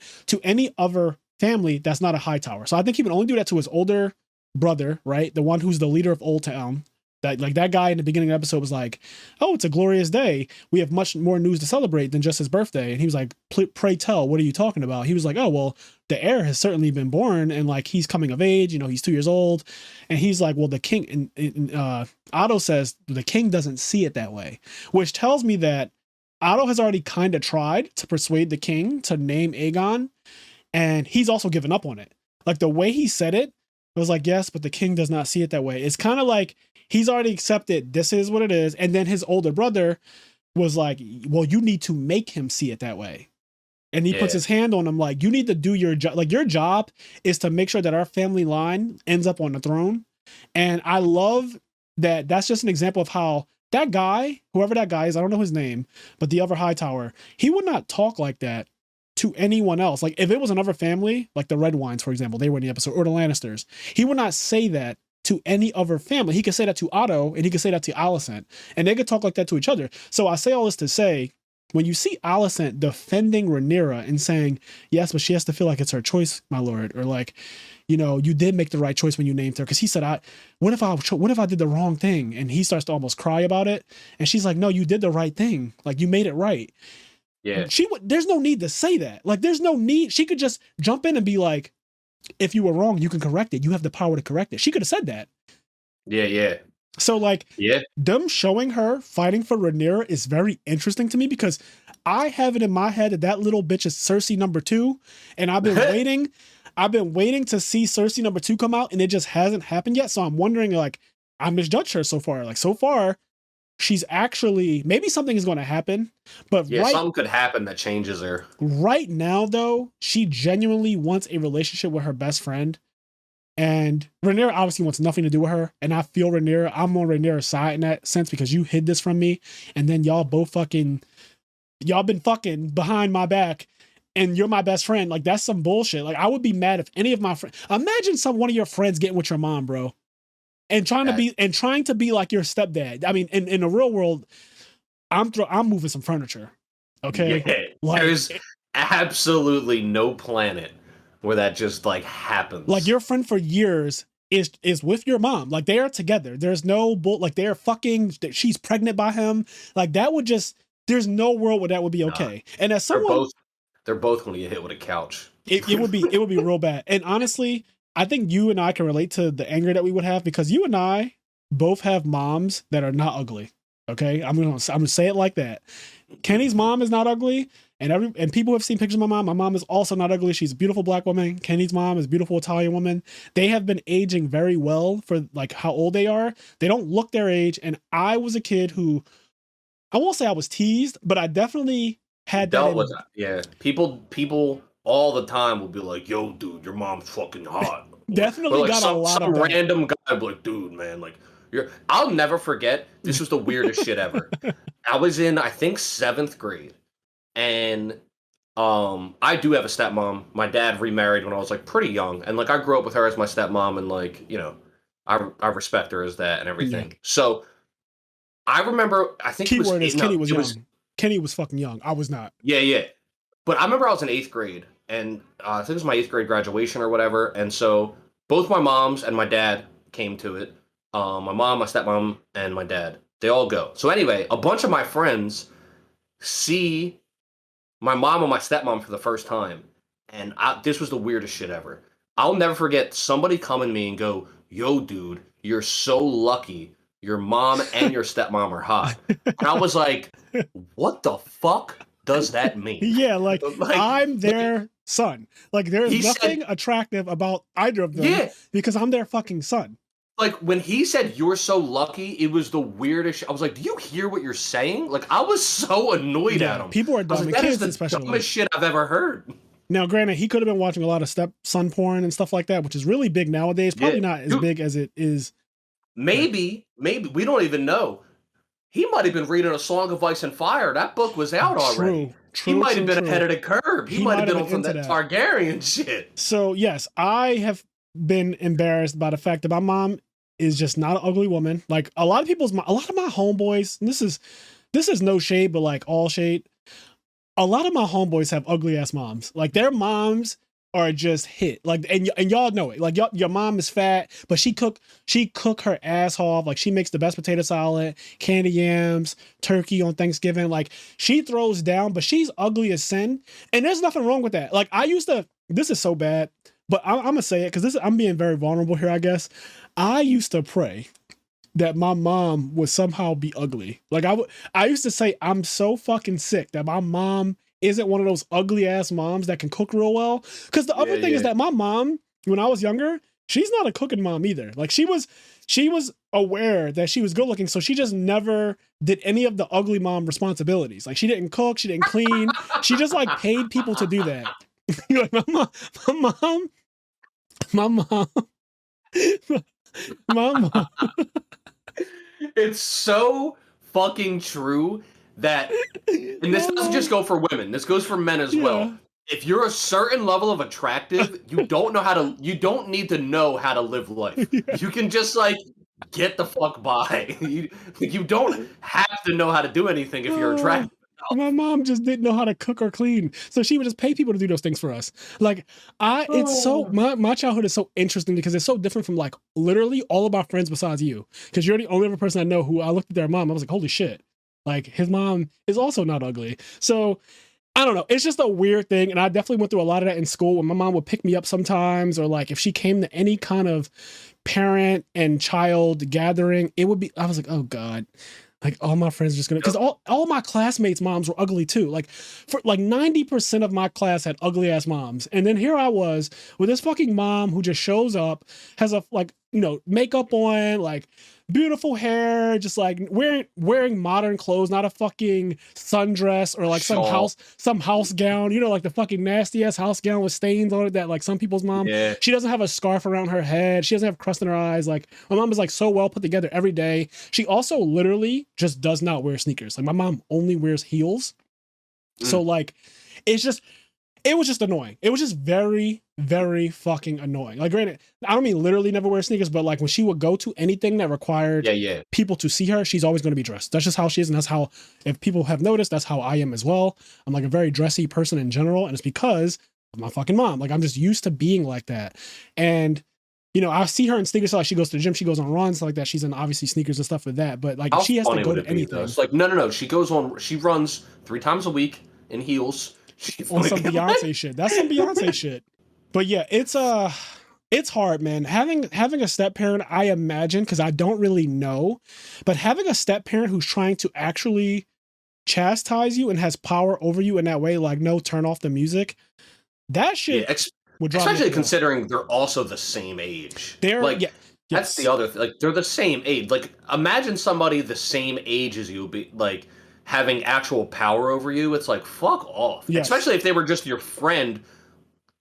that's not a Hightower. So I think he would only do that to his older brother, right? The one who's the leader of Old Town. That guy in the beginning of the episode was like, oh, it's a glorious day. We have much more news to celebrate than just his birthday. And he was like, pray tell, what are you talking about? He was like, oh, well, the heir has certainly been born and like he's coming of age, he's 2 years old. And he's like, well, the king, and Otto says the king doesn't see it that way, which tells me that Otto has already kind of tried to persuade the king to name Aegon, and he's also given up on it. Like, the way he said it was like, yes, but the king does not see it that way. It's kind of like he's already accepted this is what it is. And then his older brother was like, well, you need to make him see it that way. And he puts his hand on him like, you need to do your job. Like, your job is to make sure that our family line ends up on the throne. And I love that that's just an example of how that guy, whoever that guy is, I don't know his name, but the other Hightower, he would not talk like that to anyone else. Like, if it was another family, like the Red Wines, for example, they were in the episode, or the Lannisters, he would not say that to any other family. He could say that to Otto, and he could say that to Alicent, and they could talk like that to each other. So I say all this to say, when you see Alicent defending Rhaenyra and saying, yes, but she has to feel like it's her choice, my lord, or like, you did make the right choice when you named her. Because he said, what if I did the wrong thing? And he starts to almost cry about it. And she's like, no, you did the right thing. Like, you made it right. Yeah. There's no need to say that. Like, there's no need. She could just jump in and be like, if you were wrong, you can correct it. You have the power to correct it. She could have said that. Yeah. So, like, them showing her fighting for Rhaenyra is very interesting to me because I have it in my head that little bitch is Cersei number 2, and I've been waiting. I've been waiting to see Cersei number 2 come out, and it just hasn't happened yet. So I'm wondering, like, I misjudged her so far. Like, so far, she's actually, maybe something is going to happen, but something could happen that changes her. Right now, though, she genuinely wants a relationship with her best friend. And Rhaenyra obviously wants nothing to do with her. And I feel Rhaenyra, I'm on Rhaenyra's side in that sense because you hid this from me. And then y'all been fucking behind my back. And you're my best friend. Like, that's some bullshit. Like, I would be mad if any of my friends, imagine one of your friends getting with your mom, bro. And trying to be like your stepdad. I mean, in the real world, I'm moving some furniture. Okay. Yeah, like, there's absolutely no planet where that just like happens. Like, your friend for years is with your mom. Like, they are together. There's no like they're fucking. She's pregnant by him. Like, that would just. There's no world where that would be okay. And as someone, they're both going to get hit with a couch. It would be real bad. And honestly, I think you and I can relate to the anger that we would have because you and I both have moms that are not ugly. Okay, I'm gonna say it like that. Kenny's mom is not ugly, and people have seen pictures of my mom. My mom is also not ugly. She's a beautiful black woman. Kenny's mom is a beautiful Italian woman. They have been aging very well for like how old they are. They don't look their age. And I was a kid who, I won't say I was teased, but I definitely had dealt with that. Yeah, people all the time will be like, "Yo, dude, your mom's fucking hot." Definitely like got a lot of some random guy will be like, "Dude, man, like." I'll never forget. This was the weirdest shit ever. I was in, I think, 7th grade, and I do have a stepmom. My dad remarried when I was like pretty young, and like I grew up with her as my stepmom, and like I respect her as that and everything. Yeah. So I remember, I think Kenny was young. Kenny was fucking young. I was not. Yeah. But I remember I was in 8th grade, and I think it was my 8th grade graduation or whatever, and so both my moms and my dad came to it. My mom, my stepmom, and my dad. They all go. So anyway, a bunch of my friends see my mom and my stepmom for the first time, and this was the weirdest shit ever. I'll never forget somebody coming to me and go, "Yo, dude, you're so lucky. Your mom and your stepmom are hot." And I was like, "What the fuck does that mean?" Yeah, like like, I'm like their son. Like there's he nothing said, attractive about either of them "Yeah." because I'm their fucking son. Like when he said you're so lucky, it was the weirdest. I was like, "Do you hear what you're saying?" Like I was so annoyed at Yeah, him. people are I was dumb, like, and "That is kids the especially. dumbest shit I've ever heard." Now, granted, he could have been watching a lot of stepson porn and stuff like that, which is really big nowadays. Yeah, Probably not as dude. big as it is. But Maybe we don't even know. He might have been reading A Song of Ice and Fire. That book was out already. true, He true, might have true, been ahead true. of the curve. He He might might have have been been on some of into that that. Targaryen shit. So yes, I have been embarrassed by the fact that my mom is just not an ugly woman. Like a lot of my homeboys. And this is no shade, but like all shade. A lot of my homeboys have ugly ass moms. Like their moms are just hit. Like and y'all know it. Like your mom is fat, but she cook her ass off. Like she makes the best potato salad, candy yams, turkey on Thanksgiving. Like she throws down, but she's ugly as sin. And there's nothing wrong with that. Like I used to. This is so bad, but I'm gonna say it because I'm being very vulnerable here. I guess I used to pray that my mom would somehow be ugly. Like I used to say I'm so fucking sick that my mom isn't one of those ugly ass moms that can cook real well. Because the Yeah, other thing is yeah. that my mom, when I was younger, she's not a cooking mom either. Like she was aware that she was good looking, so she just never did any of the ugly mom responsibilities. Like she didn't cook, she didn't clean, she just like paid people to do that. Like my mom, my mom, my mom. It's so fucking true that, and this My doesn't just mom, go for women, this goes for men as well. yeah. If you're a certain level of attractive, you don't need to know how to live life. Yeah. You can just like get the fuck by. You don't have to know how to do anything if you're Oh, attractive my mom just didn't know how to cook or clean, so she would just pay people to do those things for us. Like it's so enough. my childhood is so interesting because it's so different from like literally all of my friends besides you, because you're the only other person I know who I looked at their mom. I was like, holy shit, like his mom is also not ugly. So I don't know. It's just a weird thing. And I definitely went through a lot of that in school when my mom would pick me up sometimes, or like if she came to any kind of parent and child gathering, it would be, I was like, oh God. Like all my friends are just gonna, because all my classmates' moms were ugly too. Like for like 90% of my class had ugly ass moms. And then here I was with this fucking mom who just shows up, has a like, makeup on, like beautiful hair, just like wearing modern clothes, not a fucking sundress or like Shawl. some house gown, like the fucking nasty ass house gown with stains on it that like some people's mom. Yeah. She doesn't have a scarf around her head. She doesn't have crust in her eyes. Like my mom is like so well put together every day. She also literally just does not wear sneakers. Like my mom only wears heels. So like it was just annoying. It was just very, very fucking annoying. Like, granted, I don't mean literally never wear sneakers, but like when she would go to anything that required Yeah. people to see her, she's always going to be dressed. That's just how she is. And that's how, if people have noticed, that's how I am as well. I'm like a very dressy person in general. And it's because of my fucking mom. Like, I'm just used to being like that. And, I see her in sneakers. So like she goes to the gym, she goes on runs, like that. She's in obviously sneakers and stuff like that. But like, How she has to funny go would to it be though? anything It's like no. She runs 3 times a week in heels. on some Beyonce shit. That's some Beyonce shit. But yeah, it's hard, man. Having a step parent, I imagine, because I don't really know, but having a step parent who's trying to actually chastise you and has power over you in that way, like no, turn off the music. That shit Yeah, would drive me up especially the wall. considering they're also the same age. They're Like yeah, that's the yes, other like they're the same age. Like imagine somebody the same age as you be like having actual power over you. It's like fuck off. yes. Especially if they were just your friend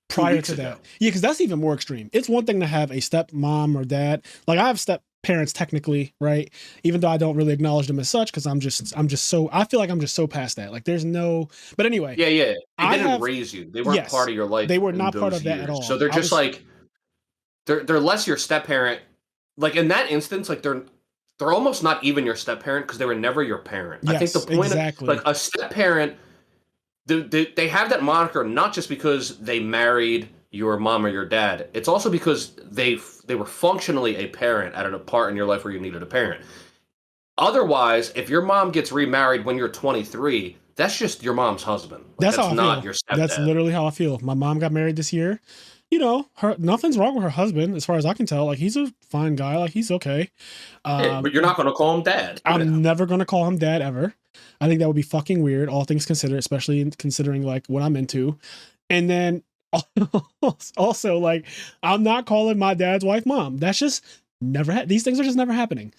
two Prior weeks to ago. that, yeah, because that's even more extreme. It's one thing to have a step mom or dad. Like I have step parents technically, right? Even though I don't really acknowledge them as such, because I'm just so I feel like I'm just so past that. Like there's no. But anyway, Yeah. They I didn't have raise you. They weren't yes, part of your life they were in not part those of that at years. So all. they're I just was like they're less your step parent. Like in that instance, like they're almost not even your step parent because they were never your parent. I think the yes, point of like exactly. a step parent, they have that moniker not just because they married your mom or your dad. It's also because they were functionally a parent at a part in your life where you needed a parent. Otherwise, if your mom gets remarried when you're 23, that's just your mom's husband. Like, That's how that's I not feel. your That's stepdad. literally how I feel. My mom got married this year. You know, her nothing's wrong with her husband as far as I can tell. Like he's a fine guy. Like he's okay. Yeah, Um, but you're not going to call him dad. I'm never gonna call him dad ever. I think that would be fucking weird, all things considered, especially considering like what I'm into. And then also like I'm not calling my dad's wife mom. That's just these things are just never happening.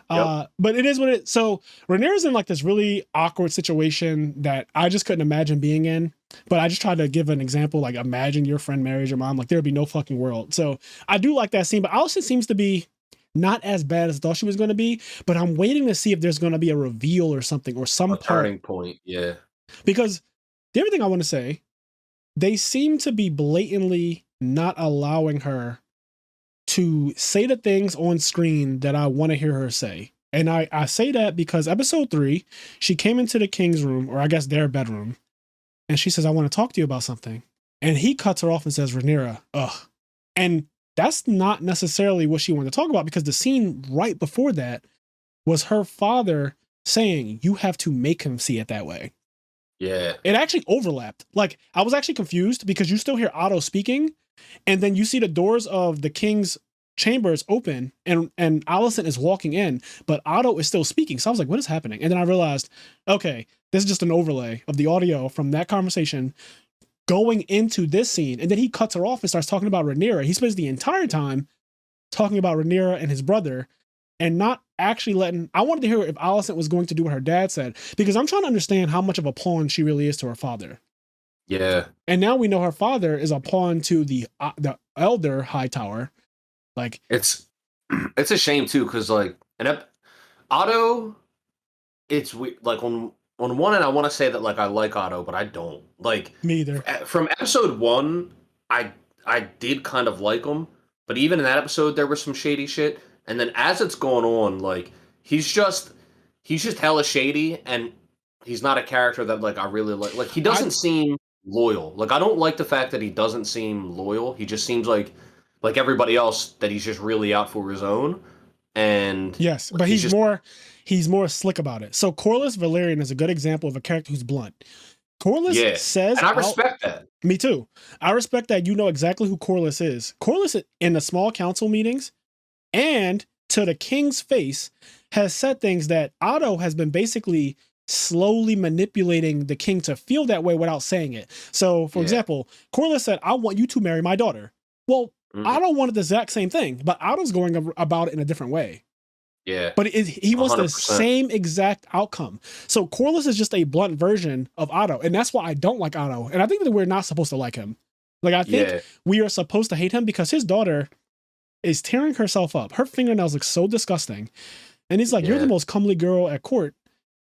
Yep. But it is what it. So Rhaenyra's in like this really awkward situation that I just couldn't imagine being in. But I just tried to give an example, like imagine your friend marries your mom. Like there'd be no fucking world. So I do like that scene, but Allison seems to be not as bad as I thought she was going to be. But I'm waiting to see if there's going to be a reveal or something or some A part, turning point. Yeah. because the other thing I want to say, they seem to be blatantly not allowing her to say the things on screen that I want to hear her say. And I say that because episode 3, she came into the king's room, or I guess their bedroom, and she says, I want to talk to you about something. And he cuts her off and says, Rhaenyra, ugh. And that's not necessarily what she wanted to talk about, because the scene right before that was her father saying, you have to make him see it that way. Yeah. It actually overlapped. Like, I was actually confused because you still hear Otto speaking, and then you see the doors of the king's chambers open, and Allison is walking in, but Otto is still speaking. So I was like, what is happening? And then I realized, okay, this is just an overlay of the audio from that conversation going into this scene. And then he cuts her off and starts talking about Rhaenyra. He spends the entire time talking about Rhaenyra and his brother, and not actually letting. I wanted to hear if Allison was going to do what her dad said, because I'm trying to understand how much of a pawn she really is to her father. Yeah. And now we know her father is a pawn to the elder Hightower. Like, It's a shame too, because like Otto, it's like on one end I want to say that like I like Otto, but I don't. Like me either. from episode 1, I did kind of like him, but even in that episode there was some shady shit. And then as it's going on, like he's just hella shady, and he's not a character that like I really like. Like he doesn't seem loyal. Like I don't like the fact that he doesn't seem loyal. He just seems like everybody else, that he's just really out for his own. And Yes, like, but he's more slick about it. So Corlys Valerian is a good example of a character who's blunt. Corlys yeah, says, and I respect that. Me too. I respect that you know exactly who Corlys is. Corlys in the small council meetings and to the king's face has said things that Otto has been basically slowly manipulating the king to feel that way without saying it. So, for example, Corlys said, I want you to marry my daughter. Well, Otto wanted the exact same thing, but Otto's going about it in a different way. Yeah. But he wants 100%. the same exact outcome. So Corlys is just a blunt version of Otto. And that's why I don't like Otto. And I think that we're not supposed to like him. Like, I think we are supposed to hate him because his daughter is tearing herself up. Her fingernails look so disgusting. And he's like, you're the most comely girl at court.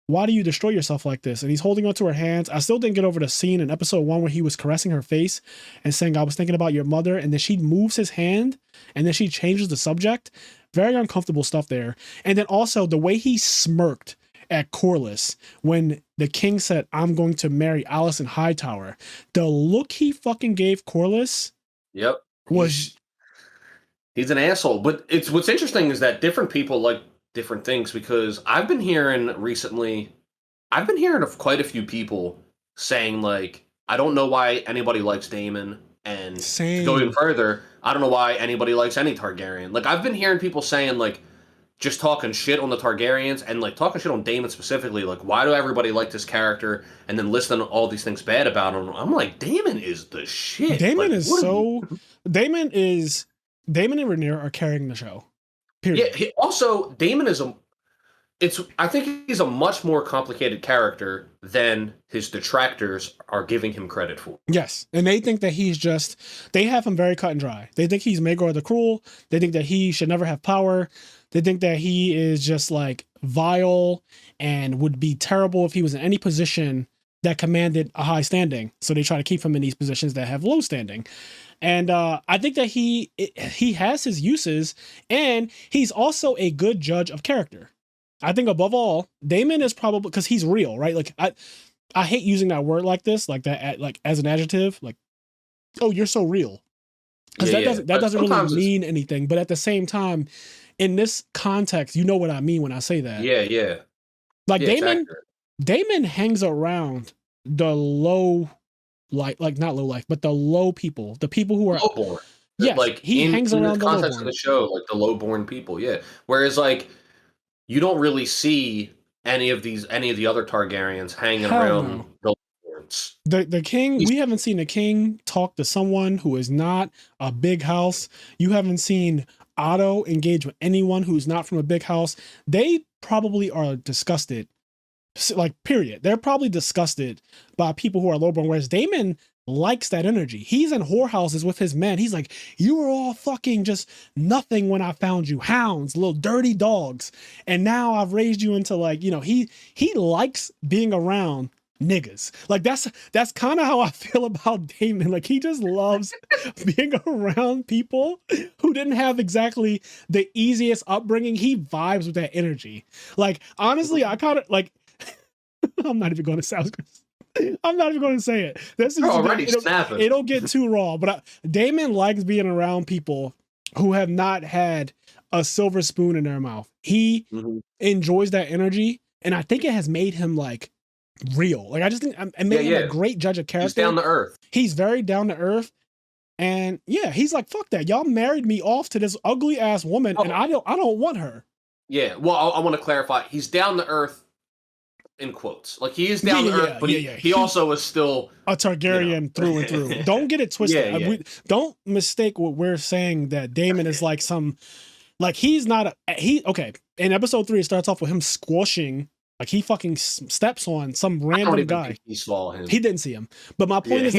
Why do you destroy yourself like this? And he's holding onto her hands. I still didn't get over the scene in episode 1 where he was caressing her face and saying, I was thinking about your mother. And then she moves his hand and then she changes the subject. Very uncomfortable stuff there. And then also the way he smirked at Corlys when the king said, I'm going to marry Alicent Hightower. The look he fucking gave Corlys was... He's an asshole. But it's what's interesting is that different people like different things, because I've been hearing of quite a few people saying like, I don't know why anybody likes Daemon, and to go even further, I don't know why anybody likes any Targaryen. Like I've been hearing people saying like, just talking shit on the Targaryens and like talking shit on Daemon specifically, like why do everybody like this character, and then listing all these things bad about him. I'm like, Daemon is the shit. Daemon like, is so Daemon and Rhaenyra are carrying the show. Period. Yeah, also Daemon is I think he's a much more complicated character than his detractors are giving him credit for. Yes, and they think that they have him very cut and dry. They think he's Maegor the Cruel. They think that he should never have power. They think that he is just like vile and would be terrible if he was in any position that commanded a high standing. So they try to keep him in these positions that have low standing. And I think that he has his uses, and he's also a good judge of character. I think above all, Daemon is probably, because he's real, right? Like I hate using that word like this, like that, like as an adjective, like, oh, you're so real, because that doesn't really mean anything. But at the same time, in this context, you know what I mean when I say that. Yeah. Like Daemon, exactly. Daemon hangs around the low, like not low life, but the low people, the people who are Lowborn. yes, Like he in hangs the around the context of lowborn. the show, like the lowborn people, yeah. Whereas like you don't really see any of the other Targaryens hanging Hell around no. the lowborns. The king, He's- we haven't seen the king talk to someone who is not a big house. You haven't seen Otto engage with anyone who's not from a big house. They probably are disgusted. Like, period. They're probably disgusted by people who are lowborn, whereas Daemon likes that energy. He's in whorehouses with his men. He's like, you were all fucking just nothing when I found you. Hounds, little dirty dogs. And now I've raised you into like, he likes being around niggas. Like that's kind of how I feel about Daemon. Like he just loves being around people who didn't have exactly the easiest upbringing. He vibes with that energy. Like honestly, I kind of like I'm not even going to sound. I'm not even going to say it. This is You're already snapping. it'll get too raw. But Damon likes being around people who have not had a silver spoon in their mouth. He enjoys that energy, and I think it has made him like real. Like I just think it made him a great judge of character. He's down to earth. He's very down to earth. And yeah, he's like, fuck that. Y'all married me off to this ugly ass woman, and I don't want her. Yeah, well, I want to clarify. He's down to earth in quotes. Like he is down to earth, but he also is still a Targaryen through and through. Don't get it twisted. Don't mistake what we're saying that Daemon is like some, like he's not okay. In episode 3, it starts off with him squashing, like he fucking steps on some random guy. He saw him. He didn't see him. But my point is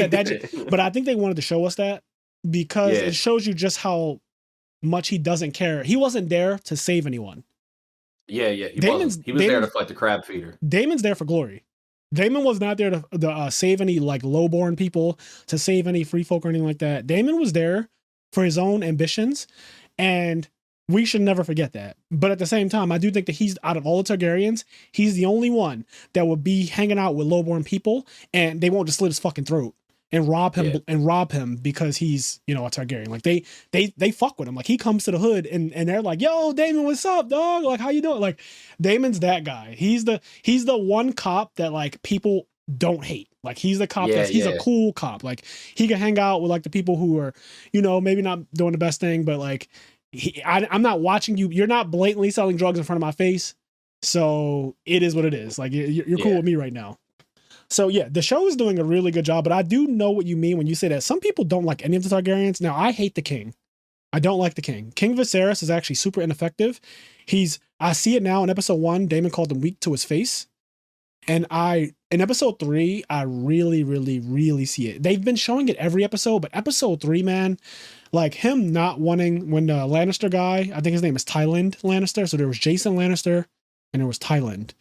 but I think they wanted to show us that because it shows you just how much he doesn't care. He wasn't there to save anyone. Yeah. He was there to fight the crab feeder. Daemon's there for glory. Daemon was not there to save any like lowborn people, to save any free folk or anything like that. Daemon was there for his own ambitions, and we should never forget that. But at the same time, I do think that he's, out of all the Targaryens, he's the only one that would be hanging out with lowborn people, and they won't just slit his fucking throat and rob him because he's, a Targaryen. Like they fuck with him. Like he comes to the hood and they're like, yo, Daemon, what's up, dog? Like, how you doing? Like Daemon's that guy. He's the one cop that like people don't hate. Like he's the cop he's a cool cop. Like he can hang out with like the people who are, maybe not doing the best thing, but like I'm not watching you. You're not blatantly selling drugs in front of my face. So it is what it is. Like you're cool with me right now. So yeah, the show is doing a really good job, but I do know what you mean when you say that some people don't like any of the Targaryens. Now, I hate the king. I don't like the king. King Viserys is actually super ineffective. I see it now in episode 1, Daemon called him weak to his face. And in episode 3, I really, really, really see it. They've been showing it every episode, but episode 3, man, like him not wanting, when the Lannister guy, I think his name is Tyland Lannister. So there was Jason Lannister and there was Tyland.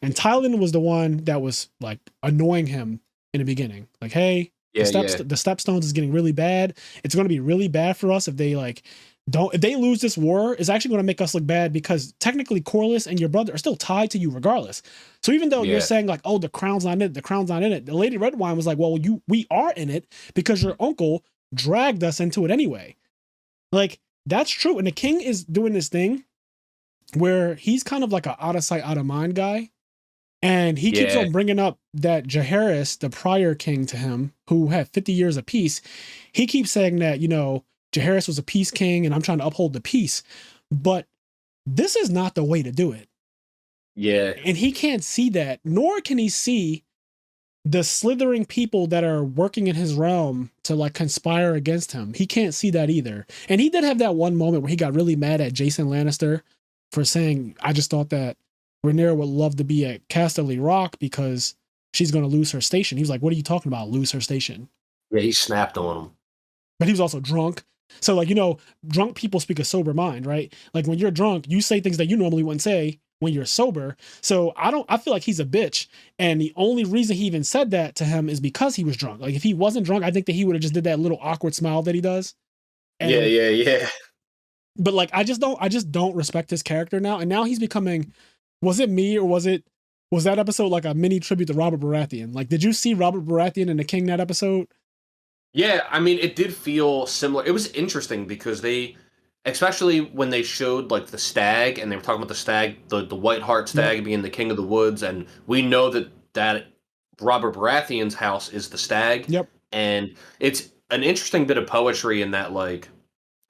And Tyland was the one that was like annoying him in the beginning. Like, hey, the Stepstones is getting really bad. It's going to be really bad for us if they if they lose this war. It's actually going to make us look bad because technically Corlys and your brother are still tied to you regardless. So even though you're saying like, oh, the crown's not in it, the Lady Redwine was like, well, we are in it because your uncle dragged us into it anyway. Like that's true. And the king is doing this thing where he's kind of like an out of sight, out of mind guy. And he keeps on bringing up that Jaehaerys, the prior king to him, who had 50 years of peace, he keeps saying that, Jaehaerys was a peace king and I'm trying to uphold the peace. But this is not the way to do it. Yeah. And he can't see that, nor can he see the slithering people that are working in his realm to like conspire against him. He can't see that either. And he did have that one moment where he got really mad at Jason Lannister for saying, I just thought that Rhaenyra would love to be at Casterly Rock because she's going to lose her station. He was like, what are you talking about? Lose her station. Yeah, he snapped on him. But he was also drunk. So like, drunk people speak a sober mind, right? Like when you're drunk, you say things that you normally wouldn't say when you're sober. So I feel like he's a bitch. And the only reason he even said that to him is because he was drunk. Like if he wasn't drunk, I think that he would have just did that little awkward smile that he does. And, yeah. But like, I just don't respect his character now. And now he's becoming, was it me or was that episode like a mini tribute to Robert Baratheon? Like, did you see Robert Baratheon and the King that episode? Yeah, I mean, it did feel similar. It was interesting because they especially when they showed like the stag, and they were talking about the stag, the white hart Yep. stag being the king of the woods, and we know that Robert Baratheon's house is the stag, Yep. and it's an interesting bit of poetry in that like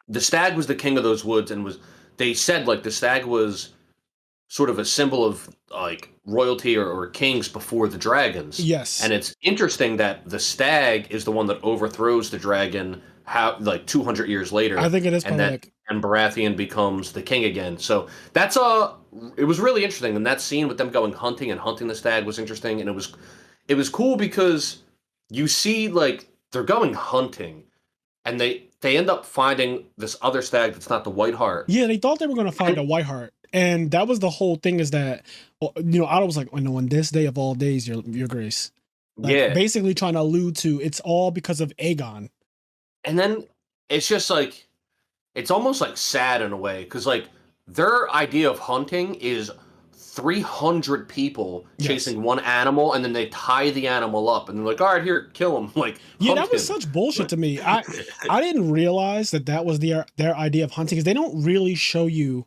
the stag was the king of those woods, and was they said like the stag was sort of a symbol of like royalty or kings before the dragons. Yes. And it's interesting that the stag is the one that overthrows the dragon how like 200 years I later, think it is and that poetic. and Baratheon becomes the king again. So that's it was really interesting, and that scene with them going hunting and hunting the stag was interesting, and it was cool because you see like they're going hunting, and they end up finding this other stag that's not the white hart. Yeah, they thought they were going to find And a white heart, and that was the whole thing. Is that Otto was like, "Oh no, on this day of all days, your grace," like yeah, basically trying to allude to it's all because of Aegon. and then it's just like it's almost like sad in a way because like their idea of hunting is 300 people Yes. chasing one animal, and then they tie the animal up and they're like, all right, here, kill him, like Yeah, hunt that was him. such bullshit to me. I didn't realize that was their idea of hunting, because they don't really show you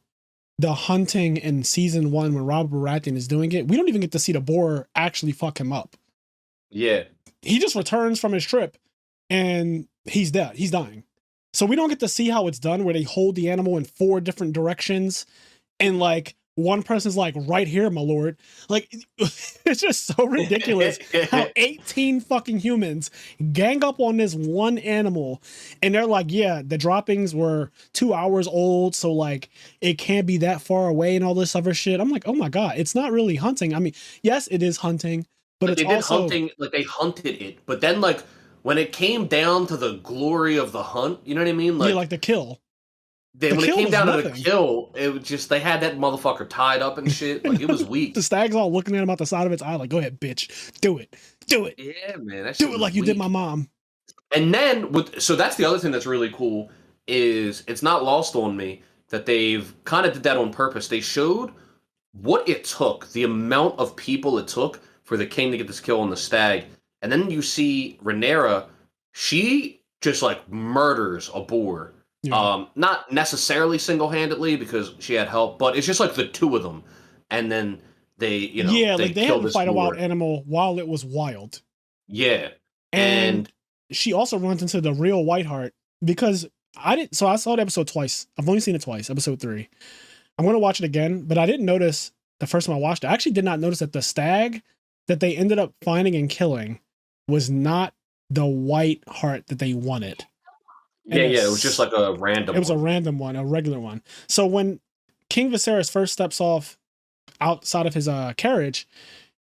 the hunting in season 1 when Robert Baratheon is doing it. We don't even get to see the boar actually fuck him up. Yeah, He just returns from his trip and he's dead. He's dying. So we don't get to see how it's done, where they hold the animal in 4 different directions, and like one person's like, right here, my lord. Like, it's just so ridiculous how 18 fucking humans gang up on this one animal, and they're like, yeah, the droppings were 2 hours old, so like it can't be that far away and all this other shit. I'm like, oh my god, it's not really hunting. I mean, yes, it is hunting, but like it's they did also, hunting, like they hunted it, but then like when it came down to the glory of the hunt, you know what I mean? yeah, Like like the kill. then The when it kill came was down to the nothing. kill, it was just they had that motherfucker tied up and shit. Like it was The weak. stag's all looking at him out the side of its eye, like, go ahead, bitch. Do it. Do it. Yeah, man, that Do shit it was like you did my weak. mom. And then so that's the other thing that's really cool is it's not lost on me that they've kind of did that on purpose. They showed what it took, the amount of people it took for the king to get this kill on the stag. And then you see Rhaenyra, she just like murders a boar. Yeah. Not necessarily single-handedly because she had help, but it's just like the two of them. And then Yeah, they like they kill had to this fight a wild boar. animal while it was wild. Yeah. And And she also runs into the real Whiteheart, because I saw the episode twice. I've only seen it twice, episode 3. I'm gonna watch it again, but I didn't notice the first time I watched it. I actually did not notice that the stag that they ended up finding and killing was not the white heart that they wanted. yeah, And yeah, it was just like a it random was a one. random one, a regular one. So when King Viserys first steps off outside of his carriage,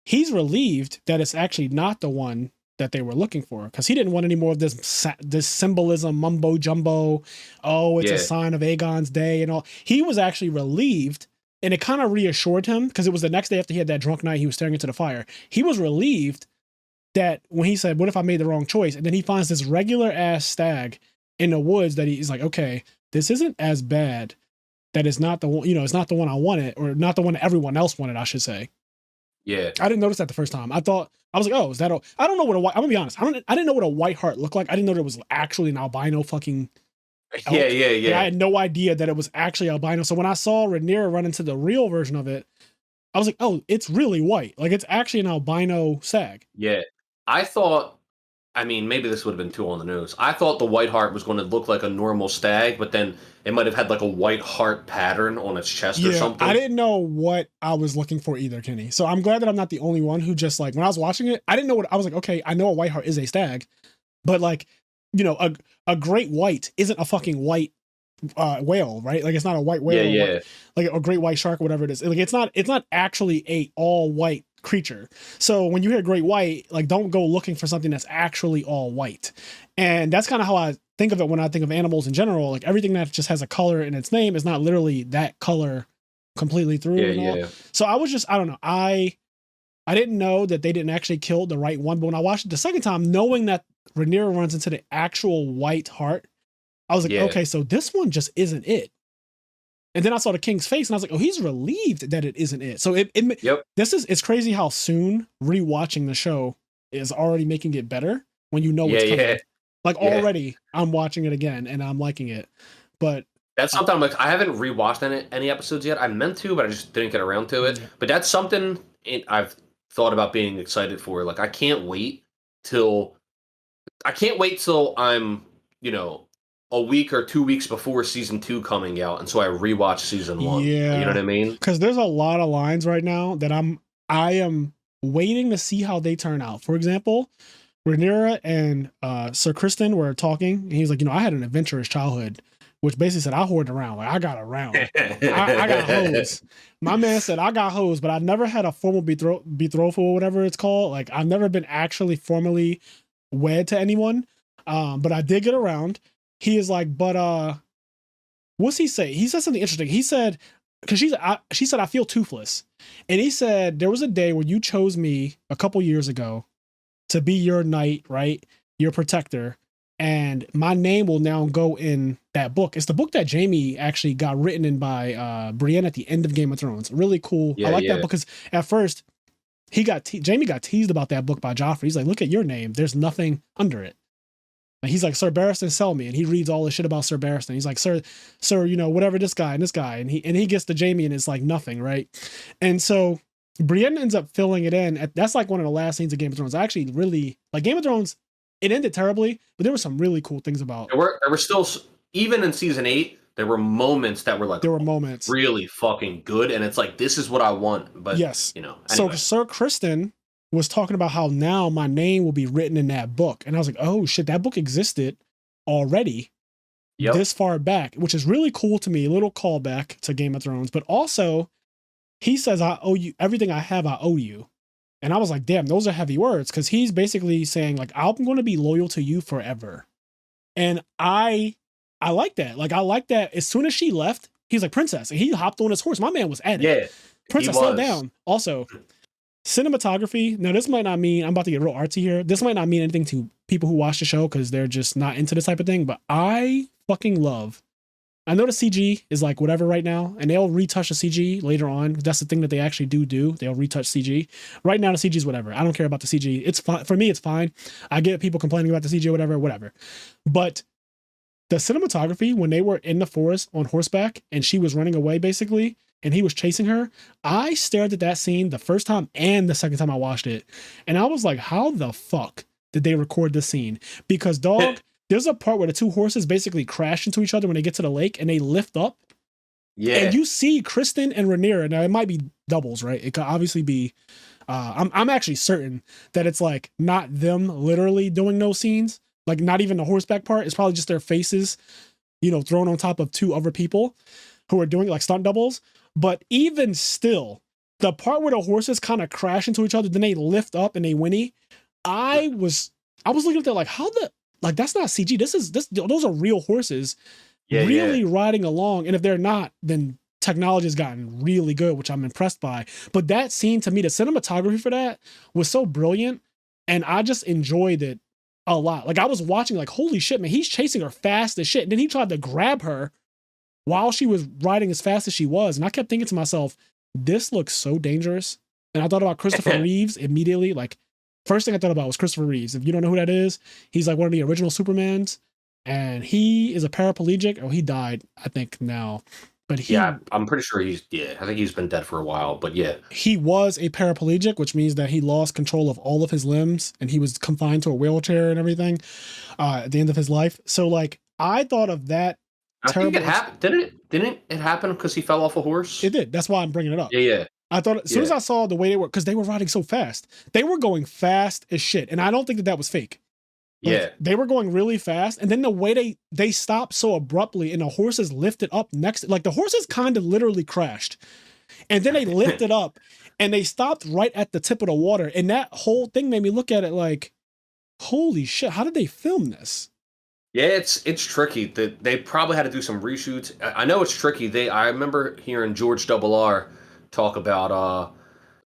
he's relieved that it's actually not the one that they were looking for, because he didn't want any more of this symbolism mumbo jumbo. Oh, it's a Yeah. sign of Aegon's day and all. He was actually relieved, and it kind of reassured him, because it was the next day after he had that drunk night. He was staring into the fire. He was relieved that when he said, "What if I made the wrong choice?" And then he finds this regular ass stag in the woods that he's like, "Okay, this isn't as bad. That is not the one. It's not the one I wanted, or not the one that everyone else wanted, I should say." Yeah. I didn't notice that the first time. I was like, oh, is that I don't know what I'm gonna be honest. I didn't know what a white heart looked like. I didn't know that it was actually an albino fucking Yeah, elk. yeah, Like, I yeah. had no idea that it was actually albino. So when I saw Rhaenyra run into the real version of it, I was like, oh, it's really white. Like, it's actually an albino stag. Yeah. I thought, I mean, maybe this would have been too on the nose. I thought the white heart was going to look like a normal stag, but then it might have had like a white heart pattern on its chest or Yeah, I something. didn't know what I was looking for either, Kenny. So I'm glad that I'm not the only one who just, like, when I was watching it, I didn't know what I was like. Okay, I know a white heart is a stag, but like, a great white isn't a fucking white whale, right? Like, it's not a white Yeah, whale, yeah. like a great white shark or whatever it is. Like, it's not actually a all white creature. So when you hear great white, like, don't go looking for something that's actually all white. And that's kind of how I think of it when I think of animals in general. Like, everything that just has a color in its name is not literally that color completely through Yeah, and all. yeah. So I don't know. I didn't know that they didn't actually kill the right one, but when I watched it the second time, knowing that Rhaenyra runs into the actual white heart, I was like, Yeah. okay, so this one just isn't it. And then I saw the king's face, and I was like, oh, he's relieved that it isn't it. So Yep. it's crazy how soon rewatching the show is already making it better when you know Yeah, what's coming. yeah. Like, Yeah. already I'm watching it again and I'm liking it. But That's something I'm like, I haven't rewatched any episodes yet. I meant to, but I just didn't get around to it. Yeah. But that's something I've thought about being excited for. Like, till I can't wait till I'm, a week or 2 weeks before season 2 coming out, and so I rewatch season 1. You know Yeah, what I mean? because there's a lot of lines right now that I am waiting to see how they turn out. For example, Rhaenyra and Sir Kristen were talking, and he's like, I had an adventurous childhood, which basically said I hoarded around, like I got around, I got hoes. My man said I got hoes, but I never had a formal betrothal or whatever it's called. Like I've never been actually formally wed to anyone, but I did get around. He is like, but what's he say? He said something interesting. He said, because she said I feel toothless, and he said there was a day where you chose me a couple years ago to be your knight, right? Your protector, and my name will now go in that book. It's the book that Jamie actually got written in by Brienne at the end of Game of Thrones. Really cool. I Yeah, like that yeah. book because at first Jamie got teased about that book by Joffrey. He's like, look at your name. There's nothing under it. And he's like, Sir Barristan, sell me. And he reads all the shit about Sir Barristan. He's like, sir, whatever, this guy and this guy. And he gets to Jamie and it's like nothing, right? And so Brienne ends up filling it in. That's like one of the last scenes of Game of Thrones. I actually really like Game of Thrones. It ended terribly, but there were some really cool things about. There were still, even in season 8, there were moments that were like, There were moments really fucking good, and it's like, this is what I want. But yes. anyway. So Sir Kristen was talking about how now my name will be written in that book, and I was like, oh shit, that book existed already. Yep. This far back, which is really cool to me. A little callback to Game of Thrones, but also he says, I owe you everything I have, I owe you. And I was like, damn, those are heavy words. Cause he's basically saying, like, I'm going to be loyal to you forever. And I like that. Like, I like that. As soon as she left, he's like, Princess. And he hopped on his horse. My man was at it. Yeah. Princess, slow down. Also, cinematography. Now, this might not mean, I'm about to get real artsy here. This might not mean anything to people who watch the show because they're just not into this type of thing. But I fucking love. I know the CG is like whatever right now, and they'll retouch the CG later on. That's the thing that they actually do. They'll retouch CG. Right now, the CG is whatever. I don't care about the CG. It's fine. For me, it's fine. I get people complaining about the CG or whatever. But the cinematography, when they were in the forest on horseback and she was running away basically, and he was chasing her, I stared at that scene the first time and the second time I watched it. And I was like, how the fuck did they record this scene? Because dog... There's a part where the two horses basically crash into each other when they get to the lake and they lift up. Yeah. And you see Kristen and Rhaenyra. Now, it might be doubles, right? It could obviously be. I'm actually certain that it's like not them literally doing those scenes. Like not even the horseback part. It's probably just their faces, thrown on top of two other people who are doing like stunt doubles. But even still, the part where the horses kind of crash into each other, then they lift up and they whinny. I was looking at that like, how the. Like that's not CG. Those are real horses really riding along. And if they're not, then technology has gotten really good, which I'm impressed by. But that scene to me, the cinematography for that was so brilliant. And I just enjoyed it a lot. Like I was watching like, holy shit, man, he's chasing her fast as shit. And then he tried to grab her while she was riding as fast as she was. And I kept thinking to myself, this looks so dangerous. And I thought about Christopher Reeves immediately. Like, first thing I thought about was Christopher Reeves. If you don't know who that is, he's like one of the original Supermans, and he is a paraplegic. Oh, he died, I think now, but I'm pretty sure I think he's been dead for a while, but yeah. He was a paraplegic, which means that he lost control of all of his limbs and he was confined to a wheelchair and everything at the end of his life. So like, I thought of that. I think it happened. Didn't it happen because he fell off a horse? It did. That's why I'm bringing it up. Yeah. I thought as soon as I saw the way they were, because they were riding so fast, they were going fast as shit. And I don't think that was fake. Like, they were going really fast. And then the way they stopped so abruptly and the horses lifted up next, like the horses kind of literally crashed. And then they lifted up and they stopped right at the tip of the water. And that whole thing made me look at it like, holy shit, how did they film this? Yeah, it's tricky. They probably had to do some reshoots. I know it's tricky. I remember hearing George R. talk about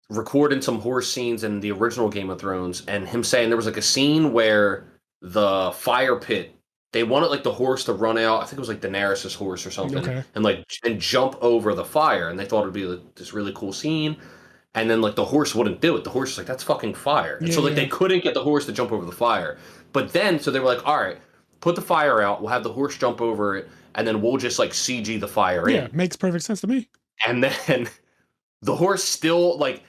recording some horse scenes in the original Game of Thrones, and him saying there was like a scene where the fire pit, they wanted like the horse to run out. I think it was like Daenerys' horse or something, and jump over the fire, and they thought it'd be like, this really cool scene. And then like the horse wouldn't do it. The horse was like, that's fucking fire. And so like they couldn't get the horse to jump over the fire. But then so they were like, all right, put the fire out. We'll have the horse jump over it, and then we'll just like CG the fire Yeah, in. makes perfect sense to me. And then the horse still like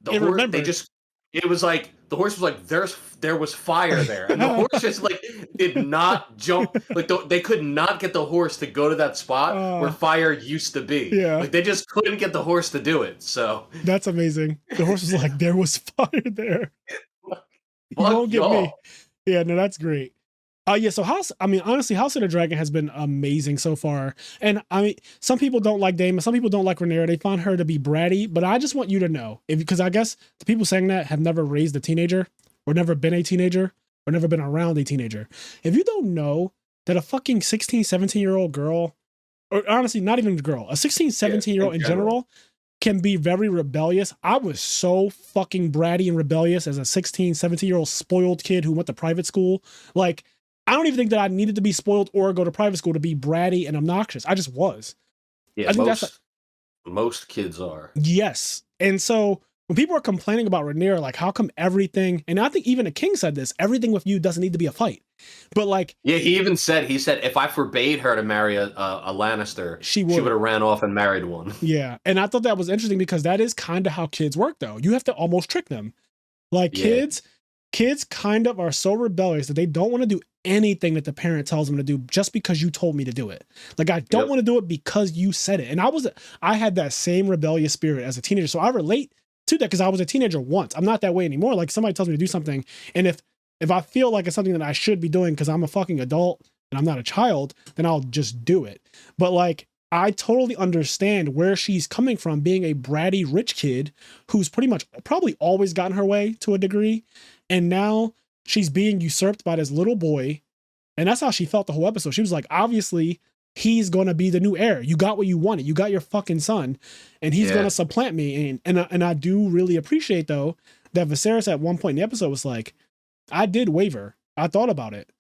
the It horse. They remembered. just it was like the horse was like there was fire there, and the horse just like did not jump. Like they could not get the horse to go to that spot where fire used to be. Yeah. Like they just couldn't get the horse to do it. So That's amazing. The horse was like, there was fire there. You fuck won't get y'all. me. Yeah, no, that's great. Yeah, so honestly, House of the Dragon has been amazing so far. And I mean, some people don't like Daemon, some people don't like Rhaenyra. They find her to be bratty, but I just want you to know, because I guess the people saying that have never raised a teenager, or never been a teenager, or never been around a teenager. If you don't know that a fucking 16, 17-year-old girl, or honestly, not even a girl, a 16, 17-year-old in general, can be very rebellious. I was so fucking bratty and rebellious as a 16, 17-year-old spoiled kid who went to private school. Like, I don't even think that I needed to be spoiled or go to private school to be bratty and obnoxious. I just was. Yeah, I think most kids are. Yes. And so when people are complaining about Rhaenyra, like, how come everything, and I think even the king said this, everything with you doesn't need to be a fight. But like, yeah, he said if I forbade her to marry a Lannister, she would have ran off and married one. Yeah. And I thought that was interesting because that is kind of how kids work, though. You have to almost trick them. Like, kids kind of are so rebellious that they don't want to do anything that the parent tells them to do just because you told me to do it. Like, I don't want to do it because you said it. And I had that same rebellious spirit as a teenager. So I relate to that because I was a teenager once. I'm not that way anymore. Like, somebody tells me to do something, and if I feel like it's something that I should be doing because I'm a fucking adult and I'm not a child, then I'll just do it. But like, I totally understand where she's coming from, being a bratty rich kid who's probably always gotten her way to a degree. And now she's being usurped by this little boy. And that's how she felt the whole episode. She was like, obviously, he's going to be the new heir. You got what you wanted. You got your fucking son, and he's going to supplant me. And I do really appreciate, though, that Viserys at one point in the episode was like, I did waver. I thought about it.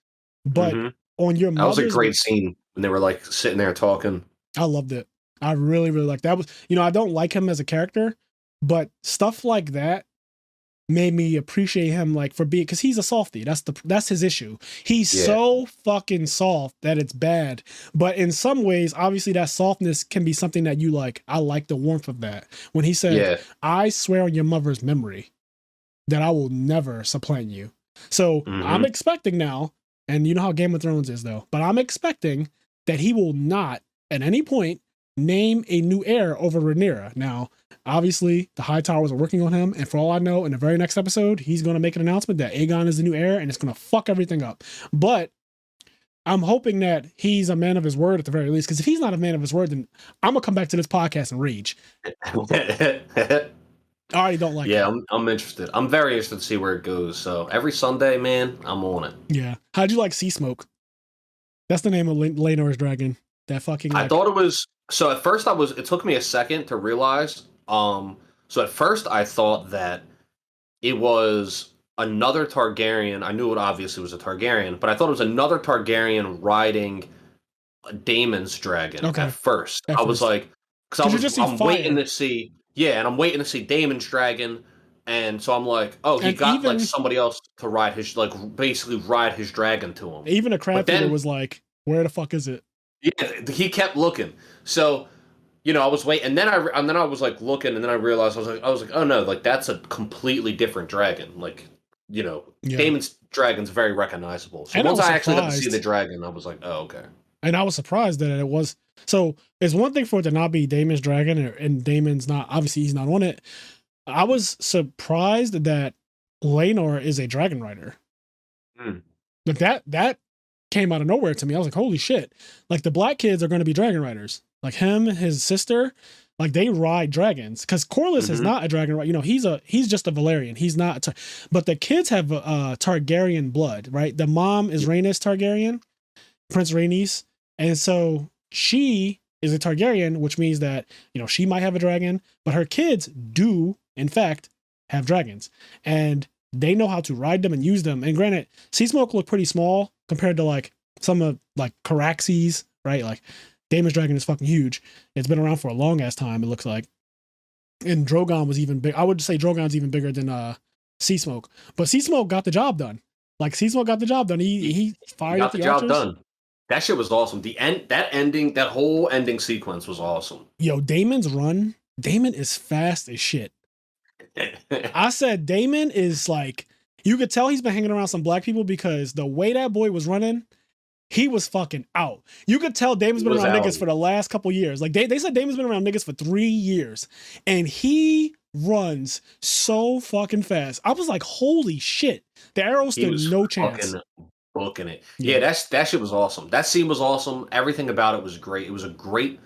But on your mother's... That was a great scene when they were like sitting there talking. I loved it. I really, really liked that. I don't like him as a character, but stuff like that made me appreciate him, like, for being, because he's a softie. That's his issue. He's so fucking soft that it's bad. But in some ways, obviously, that softness can be something that you like. I like the warmth of that. When he said, I swear on your mother's memory that I will never supplant you. So I'm expecting now, and you know how Game of Thrones is, though, but I'm expecting that he will not at any point name a new heir over Rhaenyra. Now, obviously, the High Towers are working on him, and for all I know, in the very next episode, he's going to make an announcement that Aegon is the new heir, and it's going to fuck everything up. But I'm hoping that he's a man of his word at the very least, because if he's not a man of his word, then I'm going to come back to this podcast and rage. I already don't like it. I'm interested. I'm very interested to see where it goes. So every Sunday, man, I'm on it. Yeah. How'd you like Sea Smoke? That's the name of Laenor's dragon. That fucking... I thought it was... So at first it took me a second to realize. So at first I thought that it was another Targaryen. I knew it obviously was a Targaryen, but I thought it was another Targaryen riding Daemon's dragon at first. I was like... Because I'm waiting to see... Yeah, and I'm waiting to see Daemon's dragon, and so I'm like, oh, he got like somebody else to ride his, like, basically ride his dragon to him. Even a crab feeder was like, where the fuck is it? Yeah, he kept looking. So, I was waiting, and then I was like looking, and then I realized I was like, oh no, like that's a completely different dragon. Like, Daemon's dragon's very recognizable. So once I actually got to see the dragon, I was like, oh, okay. And I was surprised that it was. So it's one thing for it to not be Daemon's dragon, and Daemon's not, obviously he's not on it. I was surprised that Laenor is a dragon rider. Like that came out of nowhere to me. I was like, holy shit. Like, the black kids are going to be dragon riders. Like him, his sister, like, they ride dragons. Because Corlys is not a dragon rider. He's just a Valyrian. He's not. But the kids have Targaryen blood, right? The mom is Rhaenys Targaryen, Prince Rhaenys. And so she is a Targaryen, which means that, she might have a dragon, but her kids do, in fact, have dragons. And they know how to ride them and use them. And granted, Sea Smoke looked pretty small compared to, like, some of, like, Caraxes, right? Like, Daemon's dragon is fucking huge. It's been around for a long ass time, it looks like. And Drogon was even big. I would say Drogon's even bigger than Sea Smoke. But Sea Smoke got the job done. Like season 1 got the job done. He He fired got at the the job archers. done. That shit was awesome. That whole ending sequence was awesome. Yo, Daemon's run. Daemon is fast as shit. I said Daemon is like, you could tell he's been hanging around some black people because the way that boy was running, he was fucking out. You could tell Damon's been around niggas for the last couple years. Like they said Damon's been around niggas for 3 years. And he runs so fucking fast. I was like, holy shit. The arrow stood no chance. Booking it. Yeah, that shit was awesome. That scene was awesome. Everything about it was great. It was a great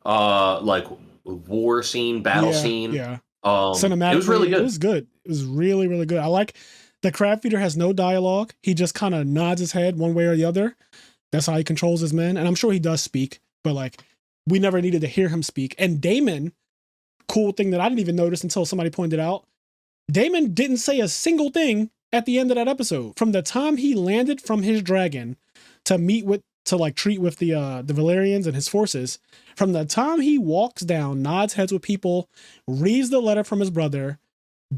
like war scene, battle scene. Yeah. It was really good. It was good. It was really, really good. I like the crab feeder has no dialogue. He just kind of nods his head one way or the other. That's how he controls his men. And I'm sure he does speak, but like we never needed to hear him speak. And Daemon, cool thing that I didn't even notice until somebody pointed out, Daemon didn't say a single thing at the end of that episode. From the time he landed from his dragon to treat with the Valyrians and his forces, from the time he walks down, nods heads with people, reads the letter from his brother,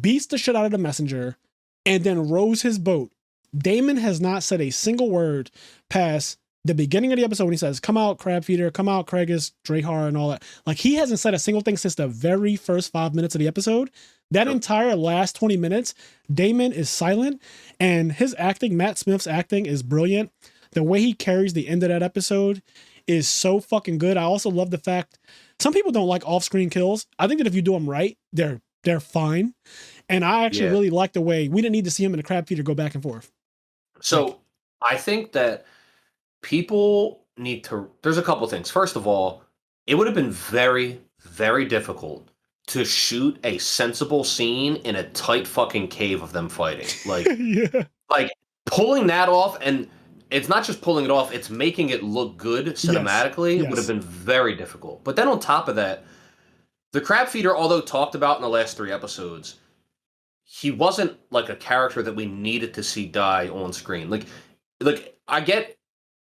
beats the shit out of the messenger, and then rows his boat, Daemon has not said a single word past the beginning of the episode when he says, "Come out, crab feeder, come out, Craigus, Drahar," and all that. Like he hasn't said a single thing since the very first 5 minutes of the episode. That entire last 20 minutes, Daemon is silent, and his acting, Matt Smith's acting, is brilliant. The way he carries the end of that episode is so fucking good. I also love the fact some people don't like off-screen kills. I think that if you do them right, they're fine. And I actually really like the way we didn't need to see him and the crab feeder go back and forth. So I think that people need to. There's a couple things. First of all, it would have been very, very difficult to shoot a sensible scene in a tight fucking cave of them fighting. Like, like pulling that off, and it's not just pulling it off, it's making it look good cinematically would have been very difficult. But then on top of that, the crab feeder, although talked about in the last 3 episodes, he wasn't like a character that we needed to see die on screen. Like I get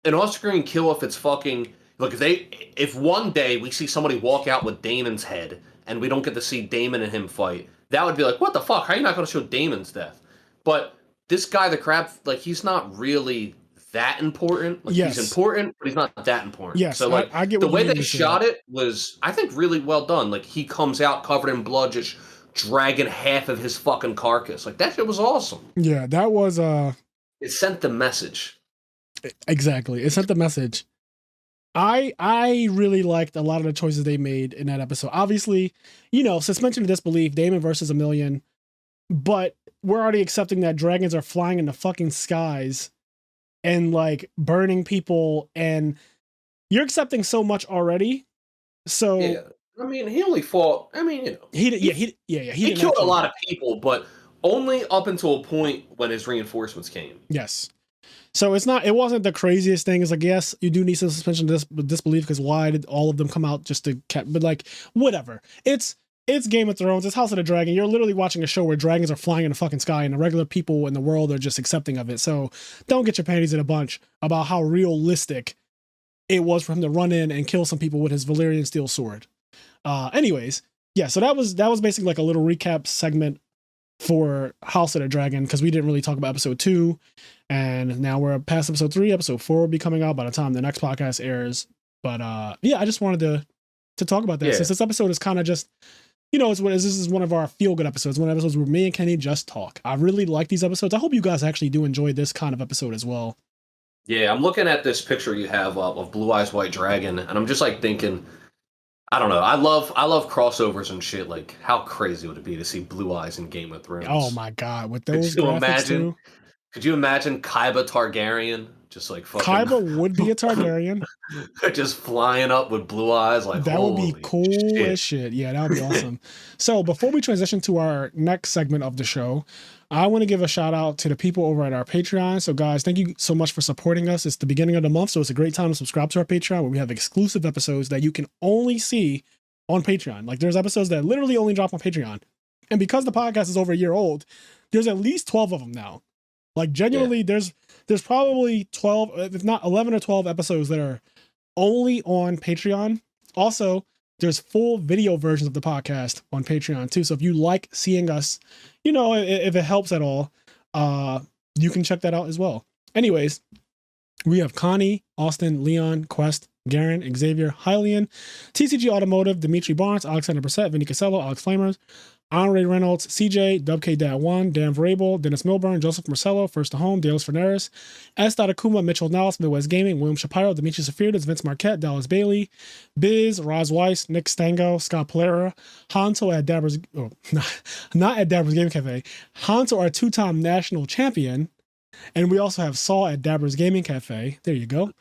an off-screen kill if it's fucking look if one day we see somebody walk out with Daemon's head and we don't get to see Daemon and him fight, that would be like, what the fuck? How are you not going to show Daemon's death? But this guy, the crab, like he's not really that important. Like he's important, but he's not that important. Yes, so like I get the way they shot it was, I think, really well done. Like he comes out covered in blood, just dragging half of his fucking carcass. Like that shit was awesome. Yeah, that was it sent the message. Exactly. It sent the message. I really liked a lot of the choices they made in that episode. Obviously, suspension of disbelief, Daemon versus a million, but we're already accepting that dragons are flying in the fucking skies and like burning people, and you're accepting so much already. So yeah. I mean, he only fought. I mean, he killed a lot of people, but only up until a point when his reinforcements came. Yes. So it wasn't the craziest thing. It's like, yes, you do need some suspension of disbelief because why did all of them come out just to but like, whatever. It's Game of Thrones. It's House of the Dragon. You're literally watching a show where dragons are flying in the fucking sky and the regular people in the world are just accepting of it. So don't get your panties in a bunch about how realistic it was for him to run in and kill some people with his Valyrian steel sword. Anyways, yeah, so that was basically like a little recap segment for House of the Dragon because we didn't really talk about episode 2, and now we're past episode 3. Episode 4 will be coming out by the time the next podcast airs. But yeah, I just wanted to talk about that since this episode is kind of just, this is one of our feel good episodes, one of the episodes where me and Kenny just talk. I really like these episodes. I hope you guys actually do enjoy this kind of episode as well. Yeah, I'm looking at this picture you have of Blue Eyes White Dragon, and I'm just like thinking, I don't know. I love crossovers and shit. Like, how crazy would it be to see Blue Eyes in Game of Thrones? Oh my god, with those graphics too. Could you imagine Kaiba Targaryen just like fucking? Kaiba would be a Targaryen, just flying up with blue eyes. Like that would be cool as shit. Yeah, that would be awesome. So before we transition to our next segment of the show, I want to give a shout out to the people over at our Patreon. So guys, thank you so much for supporting us. It's the beginning of the month, so it's a great time to subscribe to our Patreon where we have exclusive episodes that you can only see on Patreon. Like there's episodes that literally only drop on Patreon. And because the podcast is over a year old, there's at least 12 of them now. Like genuinely, there's probably 12, if not 11 or 12 episodes that are only on Patreon. Also, there's full video versions of the podcast on Patreon too. So if you like seeing us, if it helps at all, you can check that out as well. Anyways, we have Connie, Austin, Leon, Quest, Garen, Xavier, Hylian, TCG Automotive, Dimitri Barnes, Alexander Brissett, Vinny Casello, Alex Flamers, Andre Reynolds, CJ, WK-1, Dan Vrabel, Dennis Milburn, Joseph Marcello, First to Home, Delos Ferneris, S. Akuma, Mitchell Nallis, Midwest Gaming, William Shapiro, Dimitri Safirdas, Vince Marquette, Dallas Bailey, Biz, Roz Weiss, Nick Stango, Scott Polera, Hanto at Dabbers, not at Dabbers Gaming Cafe, Hanto, our two-time national champion, and we also have Saul at Dabbers Gaming Cafe. There you go.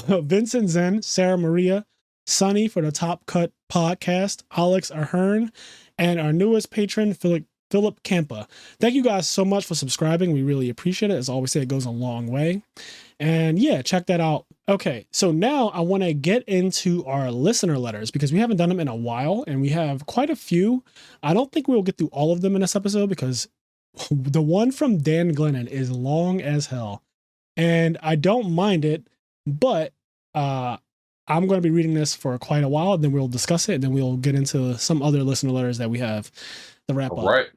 Vincent Zen, Sarah Maria, Sunny for the Top Cut podcast, Alex Ahern, and our newest patron, Philip Campa. Thank you guys so much for subscribing. We really appreciate it. As I always say, it goes a long way. And yeah, check that out. Okay, so now I want to get into our listener letters because we haven't done them in a while and we have quite a few. I don't think we'll get through all of them in this episode because the one from Dan Glennon is long as hell. And I don't mind it, but I'm going to be reading this for quite a while, and then we'll discuss it, and then we'll get into some other listener letters that we have to wrap up. Right.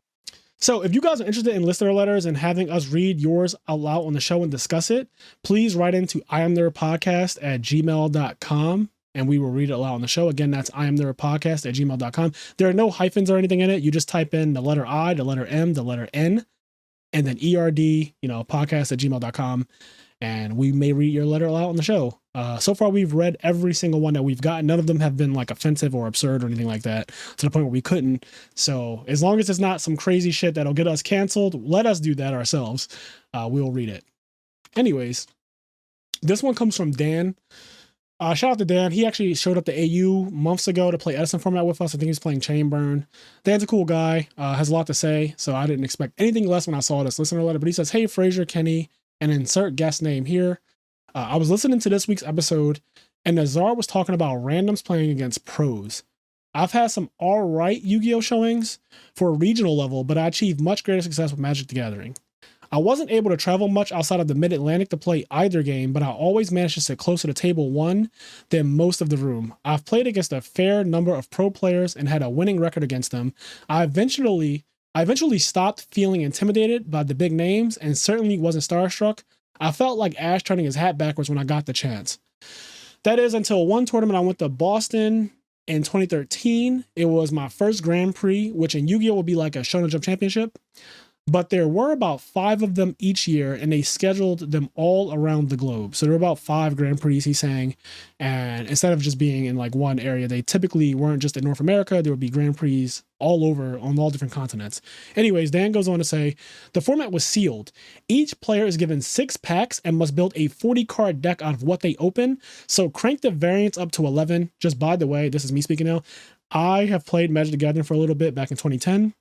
So if you guys are interested in listener letters and having us read yours out loud on the show and discuss it, please write into IMNerdPodcast@gmail.com, and we will read it aloud on the show. Again, that's IMNerdPodcast@gmail.com. There are no hyphens or anything in it. You just type in the letter I, the letter M, the letter N, and then ERD, podcast@gmail.com. And we may read your letter aloud on the show. So far, we've read every single one that we've got. None of them have been like offensive or absurd or anything like that to the point where we couldn't. So as long as it's not some crazy shit that'll get us canceled, let us do that ourselves. We'll read it. Anyways, this one comes from Dan. Shout out to Dan. He actually showed up to AU months ago to play Edison format with us. I think he's playing Chainburn. Dan's a cool guy, has a lot to say. So I didn't expect anything less when I saw this listener letter. But he says, "Hey, Fraser, Kenny, and insert guest name here. I was listening to this week's episode, and Nazar was talking about randoms playing against pros. I've had some alright Yu-Gi-Oh showings for a regional level, but I achieved much greater success with Magic the Gathering. I wasn't able to travel much outside of the Mid-Atlantic to play either game, but I always managed to sit closer to table one than most of the room. I've played against a fair number of pro players and had a winning record against them. I eventually stopped feeling intimidated by the big names and certainly wasn't starstruck. I felt like Ash turning his hat backwards when I got the chance. That is until one tournament I went to Boston in 2013. It was my first Grand Prix, which in Yu-Gi-Oh would be like a Shonen Jump Championship. But there were about 5 of them each year, and they scheduled them all around the globe. So there were about 5 Grand Prix, he's saying. And instead of just being in like one area, they typically weren't just in North America. There would be Grand Prix all over on all different continents. Anyways, Dan goes on to say, the format was sealed. Each player is given 6 packs and must build a 40-card deck out of what they open. So crank the variance up to 11. Just by the way, this is me speaking now. I have played Magic the Gathering for a little bit back in 2010.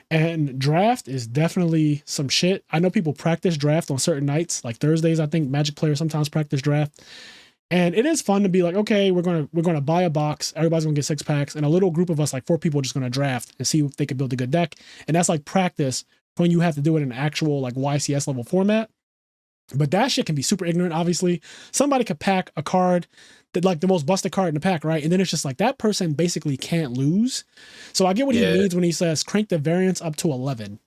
And draft is definitely some shit. I know people practice draft on certain nights, like Thursdays. I think Magic players sometimes practice draft, and it is fun to be like, okay, we're gonna buy a box. Everybody's gonna get 6 packs, and a little group of us, like 4 people, are just gonna draft and see if they can build a good deck. And that's like practice when you have to do it in an actual like YCS level format. But that shit can be super ignorant. Obviously, somebody could pack a card that like the most busted card in the pack, right? And then it's just like that person basically can't lose. So I get what he means when he says crank the variance up to 11.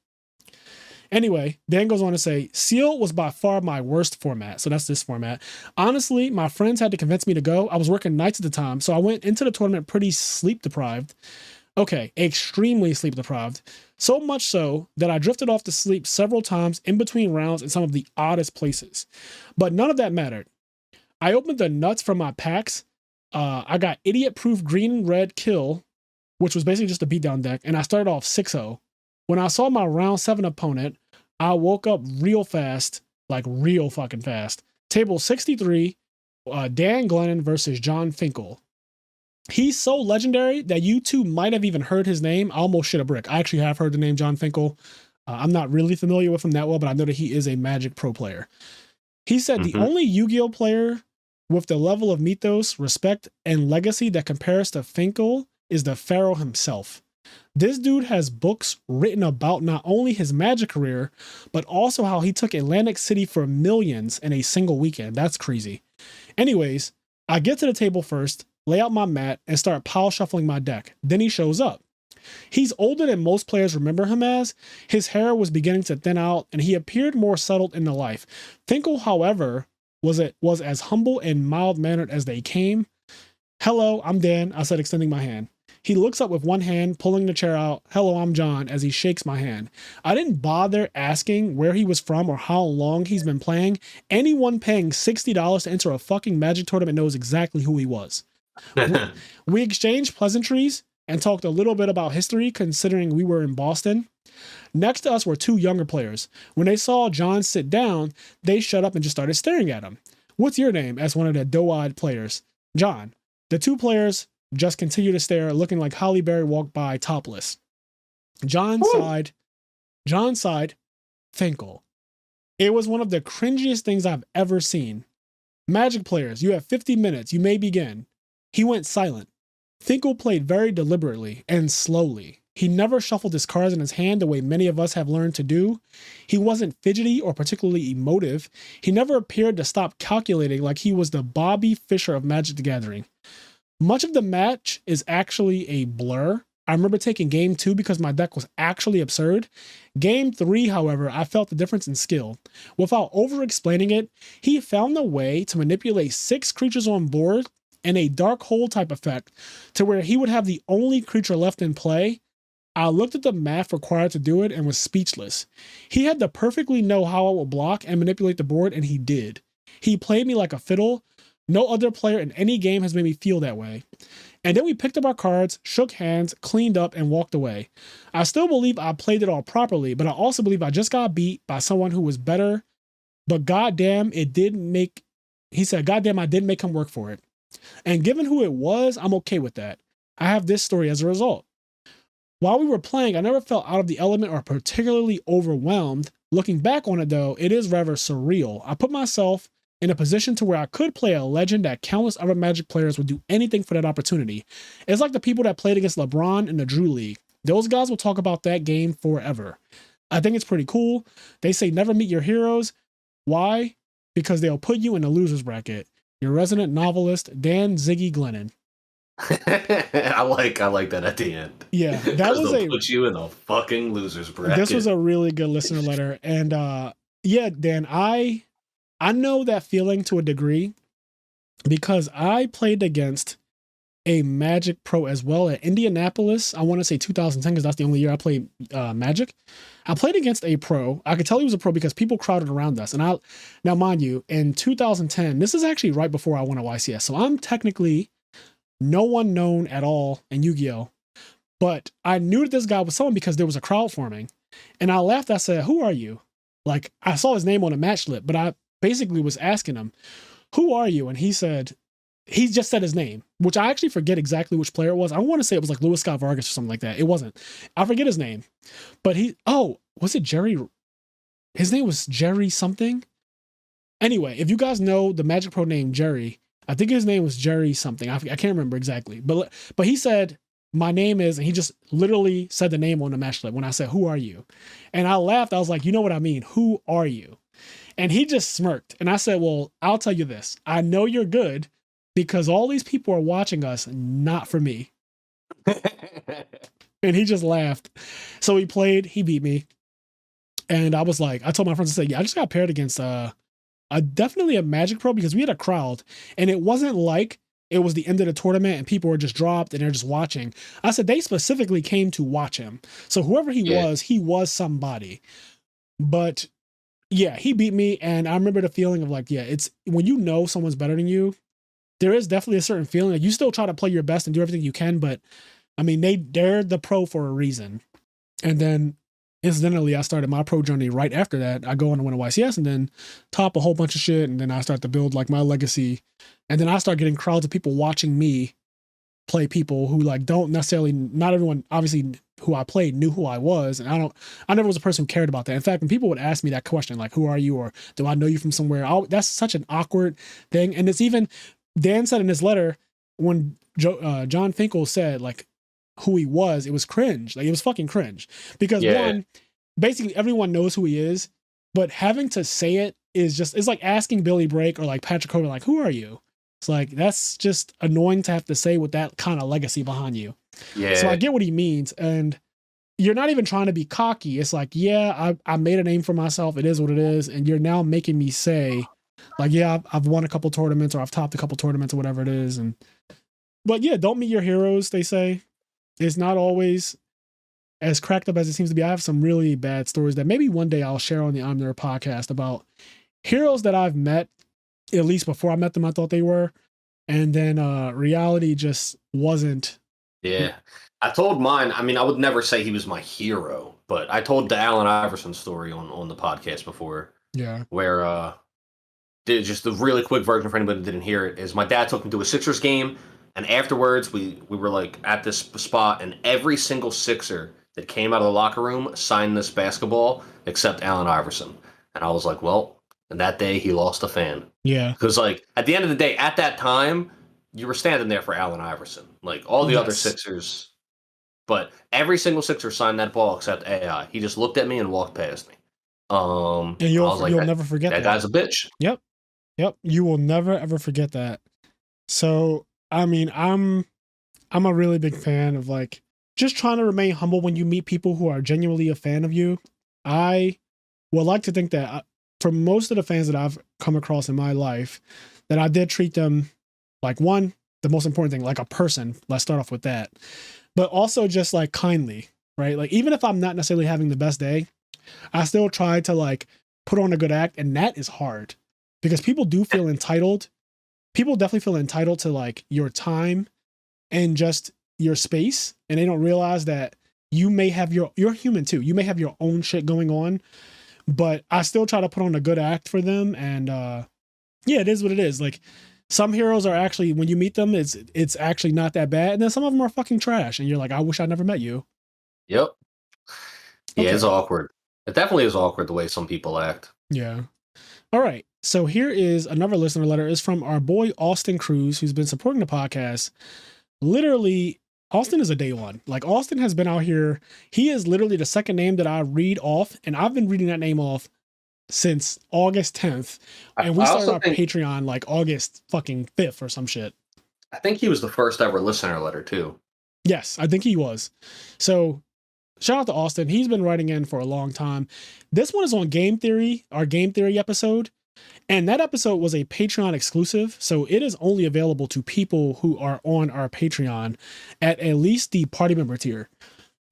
Anyway, Dan goes on to say, Seal was by far my worst format. So that's this format. Honestly, my friends had to convince me to go. I was working nights at the time, so I went into the tournament pretty sleep deprived. Okay, extremely sleep deprived. So much so that I drifted off to sleep several times in between rounds in some of the oddest places. But none of that mattered. I opened the nuts from my packs. I got idiot-proof green and red kill, which was basically just a beatdown deck, and I started off 6-0. When I saw my round 7 opponent, I woke up real fast, like real fucking fast. Table 63, Dan Glennon versus John Finkel. He's so legendary that you two might have even heard his name. I almost shit a brick. I actually have heard the name John Finkel. I'm not really familiar with him that well, but I know that he is a Magic pro player. He said the only Yu-Gi-Oh player with the level of mythos, respect, and legacy that compares to Finkel is the Pharaoh himself. This dude has books written about not only his Magic career, but also how he took Atlantic City for millions in a single weekend. That's crazy. Anyways, I get to the table first, lay out my mat, and start pile shuffling my deck. Then he shows up. He's older than most players remember him as. His hair was beginning to thin out, and he appeared more settled into life. Finkel, however, was as humble and mild-mannered as they came. "Hello, I'm Dan," I said, extending my hand. He looks up with one hand, pulling the chair out. "Hello, I'm John," as he shakes my hand. I didn't bother asking where he was from or how long he's been playing. Anyone paying $60 to enter a fucking Magic tournament knows exactly who he was. We exchanged pleasantries and talked a little bit about history, considering we were in Boston. Next to us were two younger players. When they saw John sit down, they shut up and just started staring at him. "What's your name?" asked one of the doe-eyed players. "John." The two players just continued to stare, looking like Halle Berry walked by topless. John sighed. "Finkel." It was one of the cringiest things I've ever seen. "Magic players, you have 50 minutes. You may begin." He went silent. Finkel played very deliberately and slowly. He never shuffled his cards in his hand the way many of us have learned to do. He wasn't fidgety or particularly emotive. He never appeared to stop calculating like he was the Bobby Fischer of Magic the Gathering. Much of the match is actually a blur. I remember taking game 2 because my deck was actually absurd. Game 3, however, I felt the difference in skill. Without over-explaining it, he found a way to manipulate 6 creatures on board and a dark hole type effect to where he would have the only creature left in play. I looked at the math required to do it and was speechless. He had to perfectly know how I would block and manipulate the board, and he did. He played me like a fiddle. No other player in any game has made me feel that way. And then we picked up our cards, shook hands, cleaned up, and walked away. I still believe I played it all properly, but I also believe I just got beat by someone who was better. But goddamn, I didn't make him work for it. And given who it was, I'm okay with that. I have this story as a result. While we were playing, I never felt out of the element or particularly overwhelmed. Looking back on it though, it is rather surreal. I put myself in a position to where I could play a legend that countless other Magic players would do anything for that opportunity. It's like the people that played against LeBron in the Drew League. Those guys will talk about that game forever. I think it's pretty cool. They say never meet your heroes. Why? Because they'll put you in the loser's bracket. Your resident novelist, Dan Ziggy Glennon. I like that at the end. Yeah, that was put you in a fucking loser's bracket. This was a really good listener letter. And yeah, Dan, I know that feeling to a degree because I played against a Magic Pro as well at Indianapolis. I want to say 2010 because that's the only year I played Magic. I played against a pro. I could tell he was a pro because people crowded around us. And now, mind you, in 2010, this is actually right before I went to YCS. So I'm technically no one known at all in Yu-Gi-Oh! But I knew that this guy was someone because there was a crowd forming. And I laughed. I said, "Who are you?" Like, I saw his name on a match list, but I basically was asking him, "Who are you?" And he just said his name, which I actually forget exactly which player it was. I want to say it was like Louis Scott Vargas or something like that. It wasn't. I forget his name. But was it Jerry? His name was Jerry something. Anyway, if you guys know the Magic Pro name Jerry, I think his name was Jerry something. I can't remember exactly. But he said, "My name is," and he just literally said the name on the match list when I said, "Who are you?" And I laughed. I was like, "You know what I mean? Who are you?" And he just smirked. And I said, "Well, I'll tell you this. I know you're good because all these people are watching us, not for me." And he just laughed. So he played, he beat me. And I was like, I told my friends, I said, "Yeah, I just got paired against definitely a Magic Pro because we had a crowd. And it wasn't like it was the end of the tournament and people were just dropped and they're just watching." I said they specifically came to watch him. So whoever he was somebody. But yeah, he beat me. And I remember the feeling of like, yeah, it's when you know someone's better than you, there is definitely a certain feeling. Like you still try to play your best and do everything you can, but I mean, they're the pro for a reason. And then incidentally, I started my pro journey right after that. I go on to win a YCS and then top a whole bunch of shit. And then I start to build like my legacy. And then I start getting crowds of people watching me play people who like don't necessarily, not everyone obviously who I played knew who I was. And I never was a person who cared about that. In fact, when people would ask me that question, like, "Who are you?" or "Do I know you from somewhere?" That's such an awkward thing. And it's even, Dan said in his letter when John Finkel said like who he was, it was cringe. Like it was fucking cringe because one, basically everyone knows who he is, but having to say it is just, it's like asking Billy Brake or like Patrick Cover, like, "Who are you?" It's like, that's just annoying to have to say with that kind of legacy behind you. So I Yeah. get what he means. And you're not even trying to be cocky. It's like, yeah, I made a name for myself. It is what it is. And you're now making me say, like, yeah, I've won a couple tournaments or I've topped a couple tournaments or whatever it is. And but yeah, don't meet your heroes, they say. It's not always as cracked up as it seems to be. I have some really bad stories that maybe one day I'll share on the IMNerd podcast about heroes that I've met, at least before I met them, I thought they were. And then reality just wasn't. Yeah. I told mine, I mean, I would never say he was my hero, but I told the Allen Iverson story on the podcast before, Yeah. where just the really quick version for anybody that didn't hear it is my dad took me to a Sixers game, and afterwards we were like at this spot, and every single Sixer that came out of the locker room signed this basketball except Allen Iverson. And I was like, well, and that day he lost a fan. Yeah. Because like at the end of the day, at that time, you were standing there for Allen Iverson. Like all the other Yes. Sixers, but every single Sixer signed that ball except AI. He just looked at me and walked past me. And I was like, you'll never forget that that. guy's a bitch. Yep. Yep. You will never ever forget that. So I mean, I'm a really big fan of like just trying to remain humble when you meet people who are genuinely a fan of you. I would like to think that for most of the fans that I've come across in my life, that I did treat them like the most important thing, like a person. Let's start off with that. But also just like kindly, right? Like even if I'm not necessarily having the best day, I still try to like put on a good act. And that is hard because people do feel entitled. People definitely feel entitled to like your time and just your space. And they don't realize that you may have you're human too. You may have your own shit going on, but I still try to put on a good act for them. And yeah, it is what it is. Like some heroes are actually, when you meet them, it's actually not that bad. And then some of them are fucking trash. And you're like, I wish I never met you. Yep. Yeah, Okay. it's awkward. It definitely is awkward the way some people act. Yeah. All right. So here is another listener letter. It's from our boy Austin Cruz, who's been supporting the podcast. Literally, Austin is a day one. Like Austin has been out here. He is literally the second name that I read off, and I've been reading that name off since August 10th. And we I started also our think Patreon like August fucking 5th or some shit. I think he was the first ever listener letter too. Yes, I think he was. So shout out to Austin. He's been writing in for a long time. This one is on Game Theory, our Game Theory episode. And that episode was a Patreon exclusive. So it is only available to people who are on our Patreon at least the party member tier.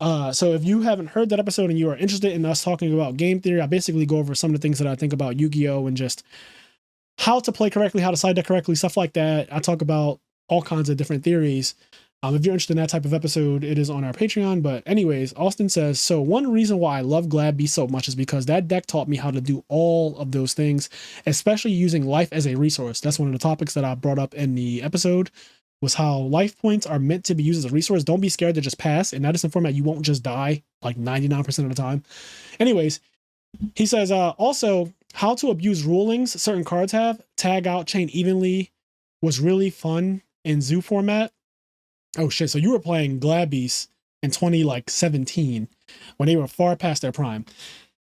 So if you haven't heard that episode and you are interested in us talking about game theory, I basically go over some of the things that I think about Yu-Gi-Oh! And just how to play correctly, how to side deck correctly, stuff like that. I talk about all kinds of different theories. If you're interested in that type of episode, it is on our Patreon. But anyways, Austin says, so one reason why I love Glad Beast so much is because that deck taught me how to do all of those things, especially using life as a resource. That's one of the topics that I brought up in the episode, was how life points are meant to be used as a resource. Don't be scared to just pass. In Edison format, you won't just die like 99% of the time. Anyways, he says, also how to abuse rulings certain cards have. Tag out, chain evenly was really fun in zoo format. Oh shit, so you were playing Glad Beasts in 2017 when they were far past their prime.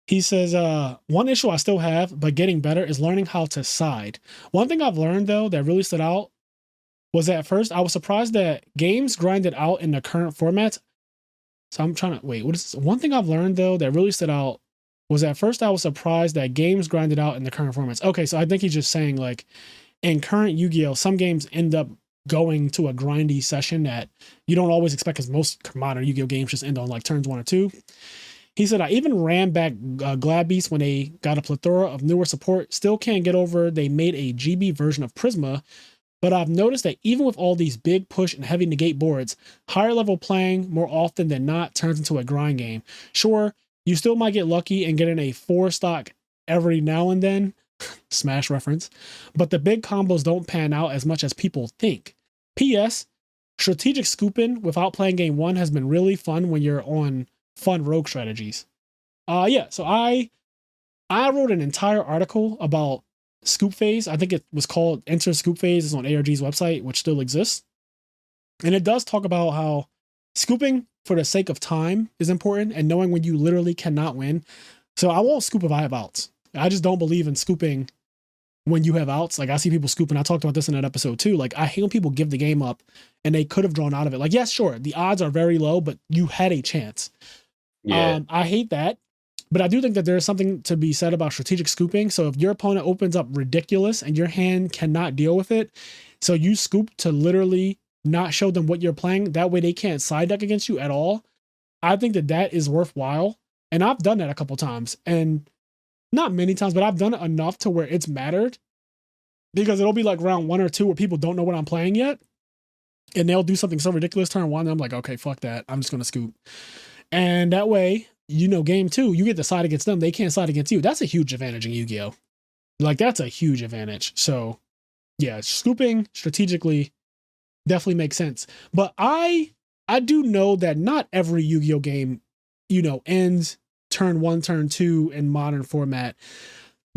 He says, one issue I still have, but getting better, is learning how to side. One thing I've learned though that really stood out was that at first I was surprised that games grinded out in the current formats. So I'm trying to wait, what is this? One thing I've learned though that really stood out was at first I was surprised that games grinded out in the current formats. Okay, so I think he's just saying like in current Yu-Gi-Oh, some games end up going to a grindy session that you don't always expect, because most modern Yu-Gi-Oh games just end on like turns 1 or 2. He said, I even ran back Glad Beasts when they got a plethora of newer support. Still can't get over they made a GB version of Prisma, but I've noticed that even with all these big push and heavy negate boards, higher level playing more often than not turns into a grind game. Sure, you still might get lucky and get in a 4 stock every now and then, Smash reference, but the big combos don't pan out as much as people think. P.S. Strategic scooping without playing game 1 has been really fun when you're on fun rogue strategies. Yeah, so I wrote an entire article about scoop phase. I think it was called Enter Scoop Phase. It's on ARG's website, which still exists. And it does talk about how scooping for the sake of time is important and knowing when you literally cannot win. So I won't scoop if I have outs. I just don't believe in scooping when you have outs. Like I see people scooping. I talked about this in that episode too. Like I hate when people give the game up and they could have drawn out of it. Like, yes, sure, the odds are very low, but you had a chance. Yeah. I hate that. But I do think that there's something to be said about strategic scooping. So if your opponent opens up ridiculous and your hand cannot deal with it, so you scoop to literally not show them what you're playing, that way they can't side deck against you at all. I think that that is worthwhile. And I've done that a couple times, and not many times, but I've done it enough to where it's mattered, because it'll be like round 1 or 2 where people don't know what I'm playing yet. And they'll do something so ridiculous turn 1. And I'm like, okay, fuck that. I'm just going to scoop. And that way, game 2, you get to side against them. They can't side against you. That's a huge advantage in Yu-Gi-Oh! Like, that's a huge advantage. So, yeah, scooping strategically definitely makes sense. But I do know that not every Yu-Gi-Oh! Game, ends turn 1, turn 2 in modern format.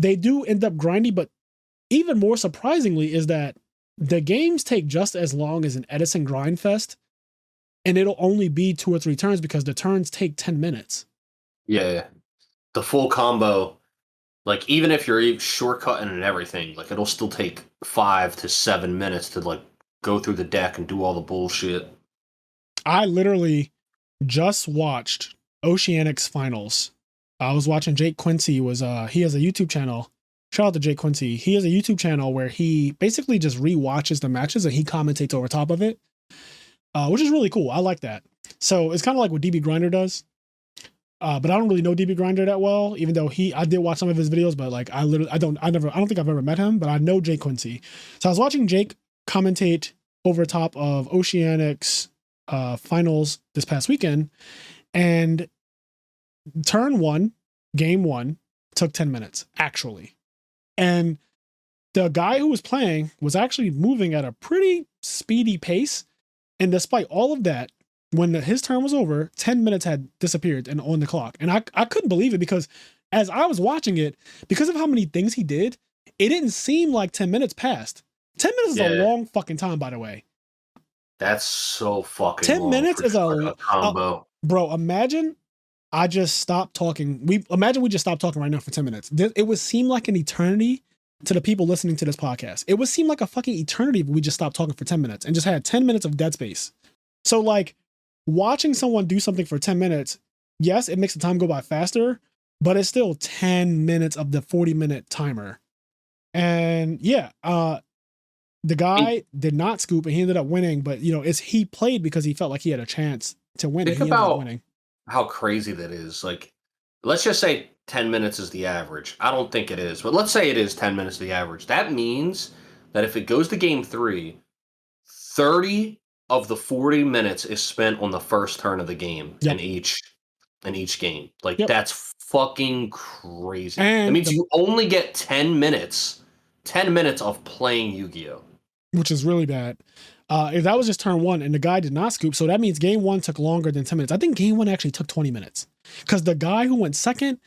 They do end up grindy, but even more surprisingly is that the games take just as long as an Edison grind fest, and it'll only be 2 or 3 turns because the turns take 10 minutes. Yeah. The full combo, like even if you're shortcutting and everything, like it'll still take 5 to 7 minutes to like go through the deck and do all the bullshit. I literally just watched Oceanics finals. I was watching Jake Quincy. He has a YouTube channel. Shout out to Jake Quincy. He has a YouTube channel where he basically just rewatches the matches and he commentates over top of it, which is really cool. I like that. So it's kind of like what DB Grinder does. But I don't really know DB Grinder that well, even though I did watch some of his videos, but like I don't think I've ever met him, but I know Jake Quincy. So I was watching Jake commentate over top of Oceanics finals this past weekend, and turn 1, game 1 took 10 minutes actually. And the guy who was playing was actually moving at a pretty speedy pace. And despite all of that, when his turn was over, 10 minutes had disappeared and on the clock. And I couldn't believe it, because as I was watching it, because of how many things he did, it didn't seem like 10 minutes passed. 10 minutes is a long fucking time, by the way. That's so fucking 10 long minutes is a combo. Bro, imagine I just stopped talking. We just stopped talking right now for 10 minutes. It would seem like an eternity to the people listening to this podcast. It would seem like a fucking eternity if we just stopped talking for 10 minutes and just had 10 minutes of dead space. So like, watching someone do something for 10 minutes, yes, it makes the time go by faster, but it's still 10 minutes of the 40-minute timer. And yeah, the guy did not scoop and he ended up winning, but he played because he felt like he had a chance to win. Think about how crazy that is. Like, let's just say 10 minutes is the average. I don't think it is, but let's say it is 10 minutes the average. That means that if it goes to game 3, 30 of the 40 minutes is spent on the first turn of the game in each game. Like, that's fucking crazy. And that means you only get 10 minutes of playing Yu-Gi-Oh! Which is really bad. If that was just turn 1 and the guy did not scoop, so that means game 1 took longer than 10 minutes. I think game 1 actually took 20 minutes, because the guy who went second,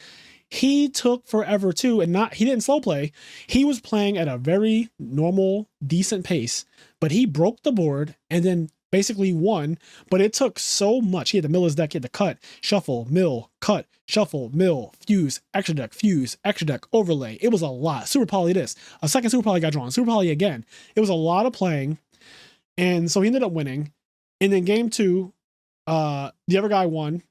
he took forever too, and he didn't slow play. He was playing at a very normal, decent pace, but he broke the board and then basically won. But it took so much. He had to mill his deck. He had to cut, shuffle, mill, cut, shuffle, mill, fuse, extra deck, overlay. It was a lot. Super Poly this. A second Super Poly got drawn. Super Poly again. It was a lot of playing. And so he ended up winning. And then game 2, the other guy won.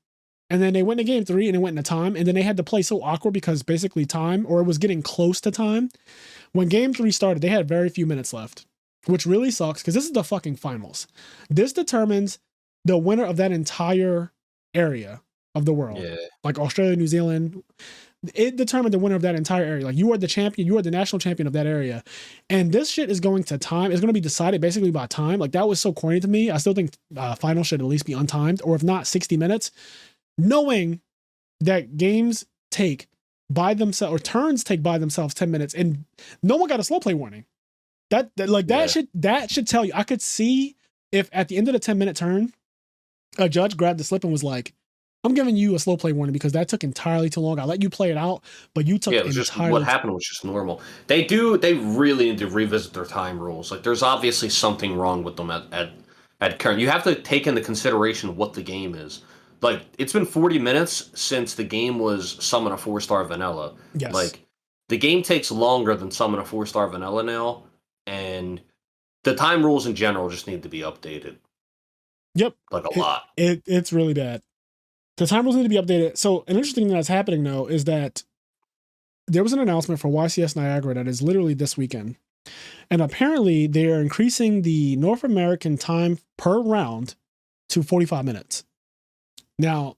And then they went to game 3 and it went into time. And then they had to play so awkward because basically time, or it was getting close to time. When game 3 started, they had very few minutes left, which really sucks because this is the fucking finals. This determines the winner of that entire area of the world. Yeah. Like Australia, New Zealand. It determined the winner of that entire area. Like, you are the champion, you are the national champion of that area. And this shit is going to time. It's going to be decided basically by time. Like, that was so corny to me. I still think finals should at least be untimed, or if not 60 minutes. Knowing that games take by themselves, or turns take by themselves 10 minutes, and no one got a slow play warning. That should tell you. I could see if at the end of the 10-minute turn, a judge grabbed the slip and was like, I'm giving you a slow play warning because that took entirely too long. I let you play it out, but you took entirely. What happened was just normal. They really need to revisit their time rules. Like, there's obviously something wrong with them at current. You have to take into consideration what the game is. Like, it's been 40 minutes since the game was Summon a 4-star vanilla. Yes. Like, the game takes longer than some in a 4-star vanilla now, and the time rules in general just need to be updated. Yep. Like a lot. It's really bad. The time rules need to be updated. So an interesting thing that's happening though is that there was an announcement for YCS Niagara that is literally this weekend. And apparently they are increasing the North American time per round to 45 minutes. Now,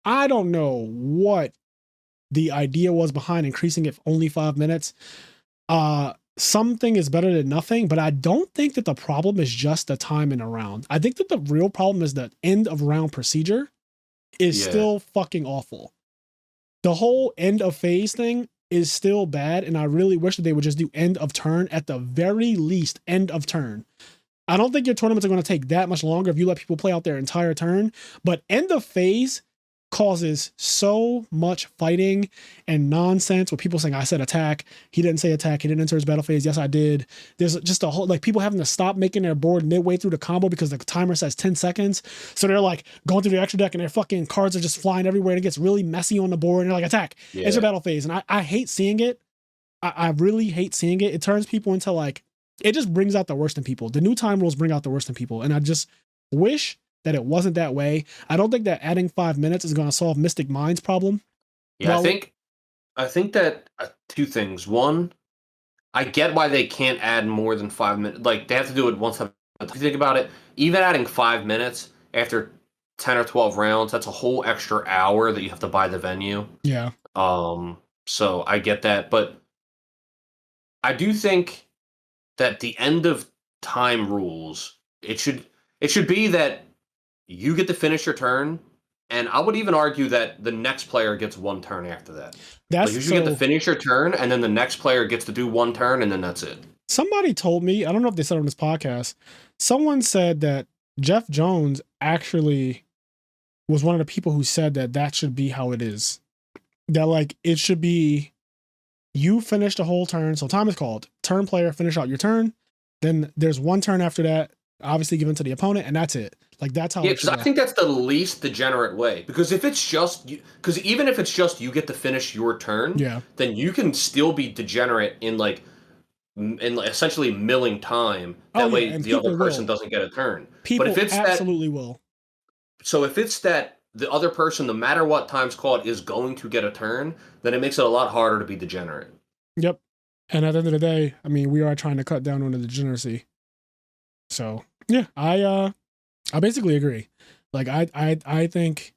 I don't know what the idea was behind increasing it only 5 minutes. Something is better than nothing, but I don't think that the problem is just the time in a round. I think that the real problem is the end of round procedure is still fucking awful. The whole end of phase thing is still bad, and I really wish that they would just do end of turn at the very least, end of turn. I don't think your tournaments are going to take that much longer if you let people play out their entire turn, but end of phase causes so much fighting and nonsense with people saying, I said attack, he didn't say attack, he didn't enter his battle phase, yes I did. There's just a whole, like, people having to stop making their board midway through the combo because the timer says 10 seconds, so they're like going through the extra deck and their fucking cards are just flying everywhere and it gets really messy on the board and they're like, attack, enter battle phase. And I hate seeing it. I really hate seeing it. It turns people into like, it just brings out the worst in people. The new time rules bring out the worst in people, and I just wish that it wasn't that way. I don't think that adding 5 minutes is going to solve Mystic Mind's problem. Yeah, I think that two things. One, I get why they can't add more than 5 minutes. Like, they have to do it once. If you think about it, even adding 5 minutes after 10 or 12 rounds, that's a whole extra hour that you have to buy the venue. Yeah. So I get that, but I do think that the end of time rules, it should be that you get to finish your turn, and I would even argue that the next player gets one turn after that. Like, you should get to finish your turn, and then the next player gets to do one turn, and then that's it. Somebody told me, I don't know if they said it on this podcast, someone said that Jeff Jones actually was one of the people who said that that should be how it is. That, like, it should be you finish the whole turn, so time is called. Turn player, finish out your turn. Then there's one turn after that, obviously given to the opponent, and that's it. Like, that's how. Yeah, because I think that's the least degenerate way. Because if it's just, because even if it's just you get to finish your turn, then you can still be degenerate in like essentially milling time. That way, the other person doesn't get a turn. People but if it's absolutely will. So if it's that the other person, no matter what time's called, is going to get a turn, then it makes it a lot harder to be degenerate. Yep. And at the end of the day, I mean, we are trying to cut down on the degeneracy. So yeah, I basically agree. Like, I think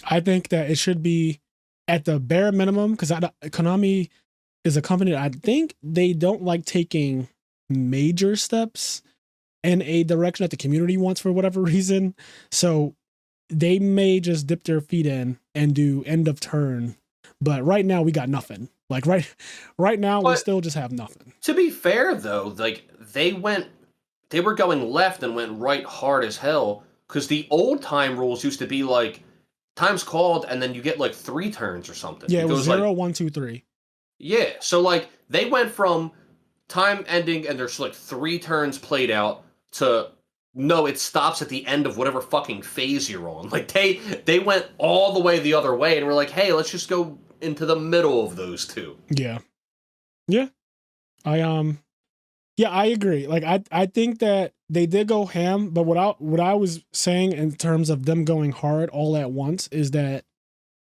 that it should be at the bare minimum, because Konami is a company that I think they don't like taking major steps in a direction that the community wants for whatever reason. So they may just dip their feet in and do end of turn. But right now we got nothing. Like right now we still just have nothing. To be fair though, like they were going left and went right hard as hell, because the old time rules used to be like time's called and then you get like 3 turns or something. Yeah, it was 0, like, 1, 2, 3. Yeah, so like they went from time ending and there's like 3 turns played out to no, it stops at the end of whatever fucking phase you're on. Like they went all the way the other way and we're like, hey, let's just go into the middle of those two. Yeah. Yeah. I agree. Like I think that they did go ham, but what I was saying in terms of them going hard all at once is that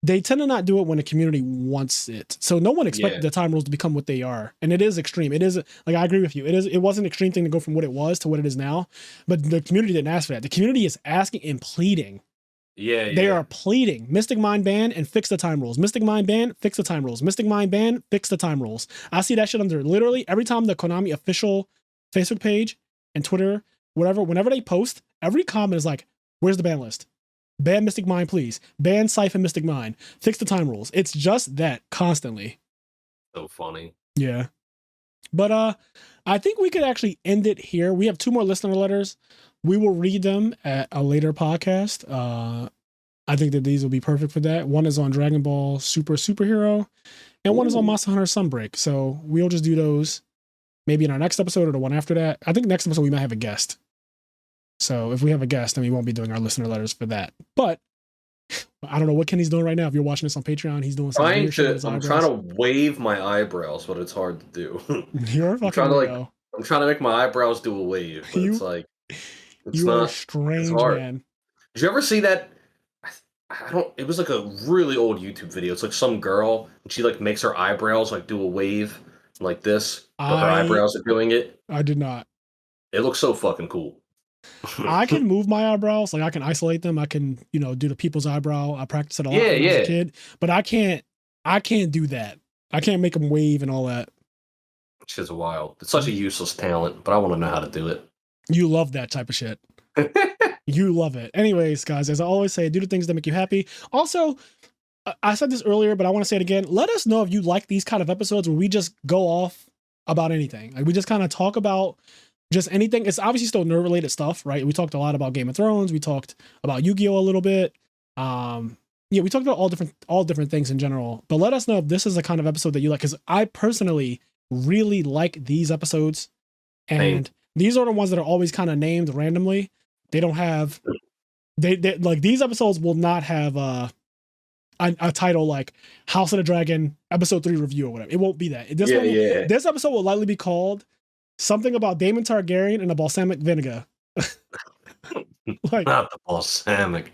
they tend to not do it when the community wants it. So no one expected the time rules to become what they are. And it is extreme. It is, like, I agree with you. It was an extreme thing to go from what it was to what it is now. But the community didn't ask for that. The community is asking and pleading. They are pleading. Mystic Mind ban and fix the time rules. Mystic Mind ban, fix the time rules. Mystic Mind ban, fix the time rules. I see that shit under literally every time the Konami official Facebook page and Twitter, whatever, whenever they post, every comment is like, where's the ban list? Ban Mystic Mind, please. Ban Siphon Mystic Mind. Fix the time rules. It's just that constantly. So funny. Yeah. But I think we could actually end it here. We have 2 more listener letters. We will read them at a later podcast. I think that these will be perfect for that. One is on Dragon Ball Superhero, and one is on Monster Hunter Sunbreak. So we'll just do those maybe in our next episode or the one after that. I think next episode we might have a guest. So if we have a guest, then we won't be doing our listener letters for that. But I don't know what Kenny's doing right now. If you're watching this on Patreon, he's doing some weird shit with his I'm eyebrows. trying to wave my eyebrows, but it's hard to do. You're a I'm fucking trying to like weirdo. I'm trying to make my eyebrows do a wave, but it's You like it's you are a not it's strange hard. man. Did you ever see that? I don't. It was like a really old YouTube video. It's like some girl and she like makes her eyebrows like do a wave like this, but her I eyebrows are doing it. I did not. It looks so fucking cool. I can move my eyebrows, like I can isolate them. I can, do the people's eyebrow. I practiced it a lot Yeah, when I was a yeah. kid, but I can't do that. I can't make them wave and all that. Shit's wild. It's such a useless talent, but I want to know how to do it. You love that type of shit. You love it. Anyways, guys, as I always say, do the things that make you happy. Also, I said this earlier, but I want to say it again. Let us know if you like these kind of episodes where we just go off about anything. Like we just kind of talk about just anything. It's obviously still nerd related stuff, right? We talked a lot about Game of Thrones. We talked about Yu-Gi-Oh a little bit. Yeah, we talked about all different things in general. But let us know if this is the kind of episode that you like, because I personally really like these episodes, and these are the ones that are always kind of named randomly. They don't have they like these episodes will not have a title like House of the Dragon episode 3 review or whatever. It won't be that. This episode will likely be called something about Daemon Targaryen and a balsamic vinegar. Like Not the balsamic.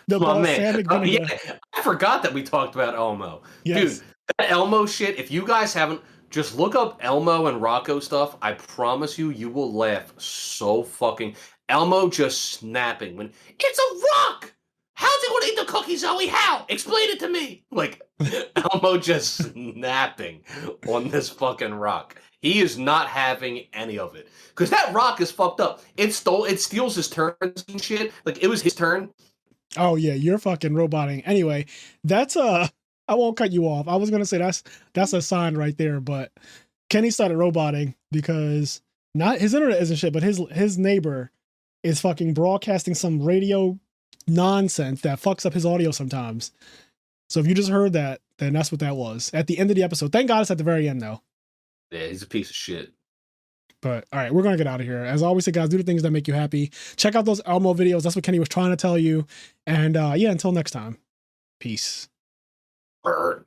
the balsamic vinegar. Yeah, I forgot that we talked about Elmo. Yes. Dude, that Elmo shit, if you guys haven't, just look up Elmo and Rocco stuff. I promise you will laugh so fucking. Elmo just snapping when it's a rock. How's it going to eat the cookie, Zoe? How? Explain it to me. Like Elmo just snapping on this fucking rock. He is not having any of it because that rock is fucked up. It steals his turns and shit. Like it was his turn. Oh yeah, you're fucking roboting. Anyway, that's I won't cut you off. I was gonna say that's a sign right there, but Kenny started roboting because not his internet isn't shit, but his neighbor is fucking broadcasting some radio nonsense that fucks up his audio sometimes. So if you just heard that, then that's what that was at the end of the episode. Thank God it's at the very end though. Yeah, he's a piece of shit. But all right, we're gonna get out of here. As I always say, guys, do the things that make you happy. Check out those Elmo videos. That's what Kenny was trying to tell you. And yeah, until next time, peace. Bird.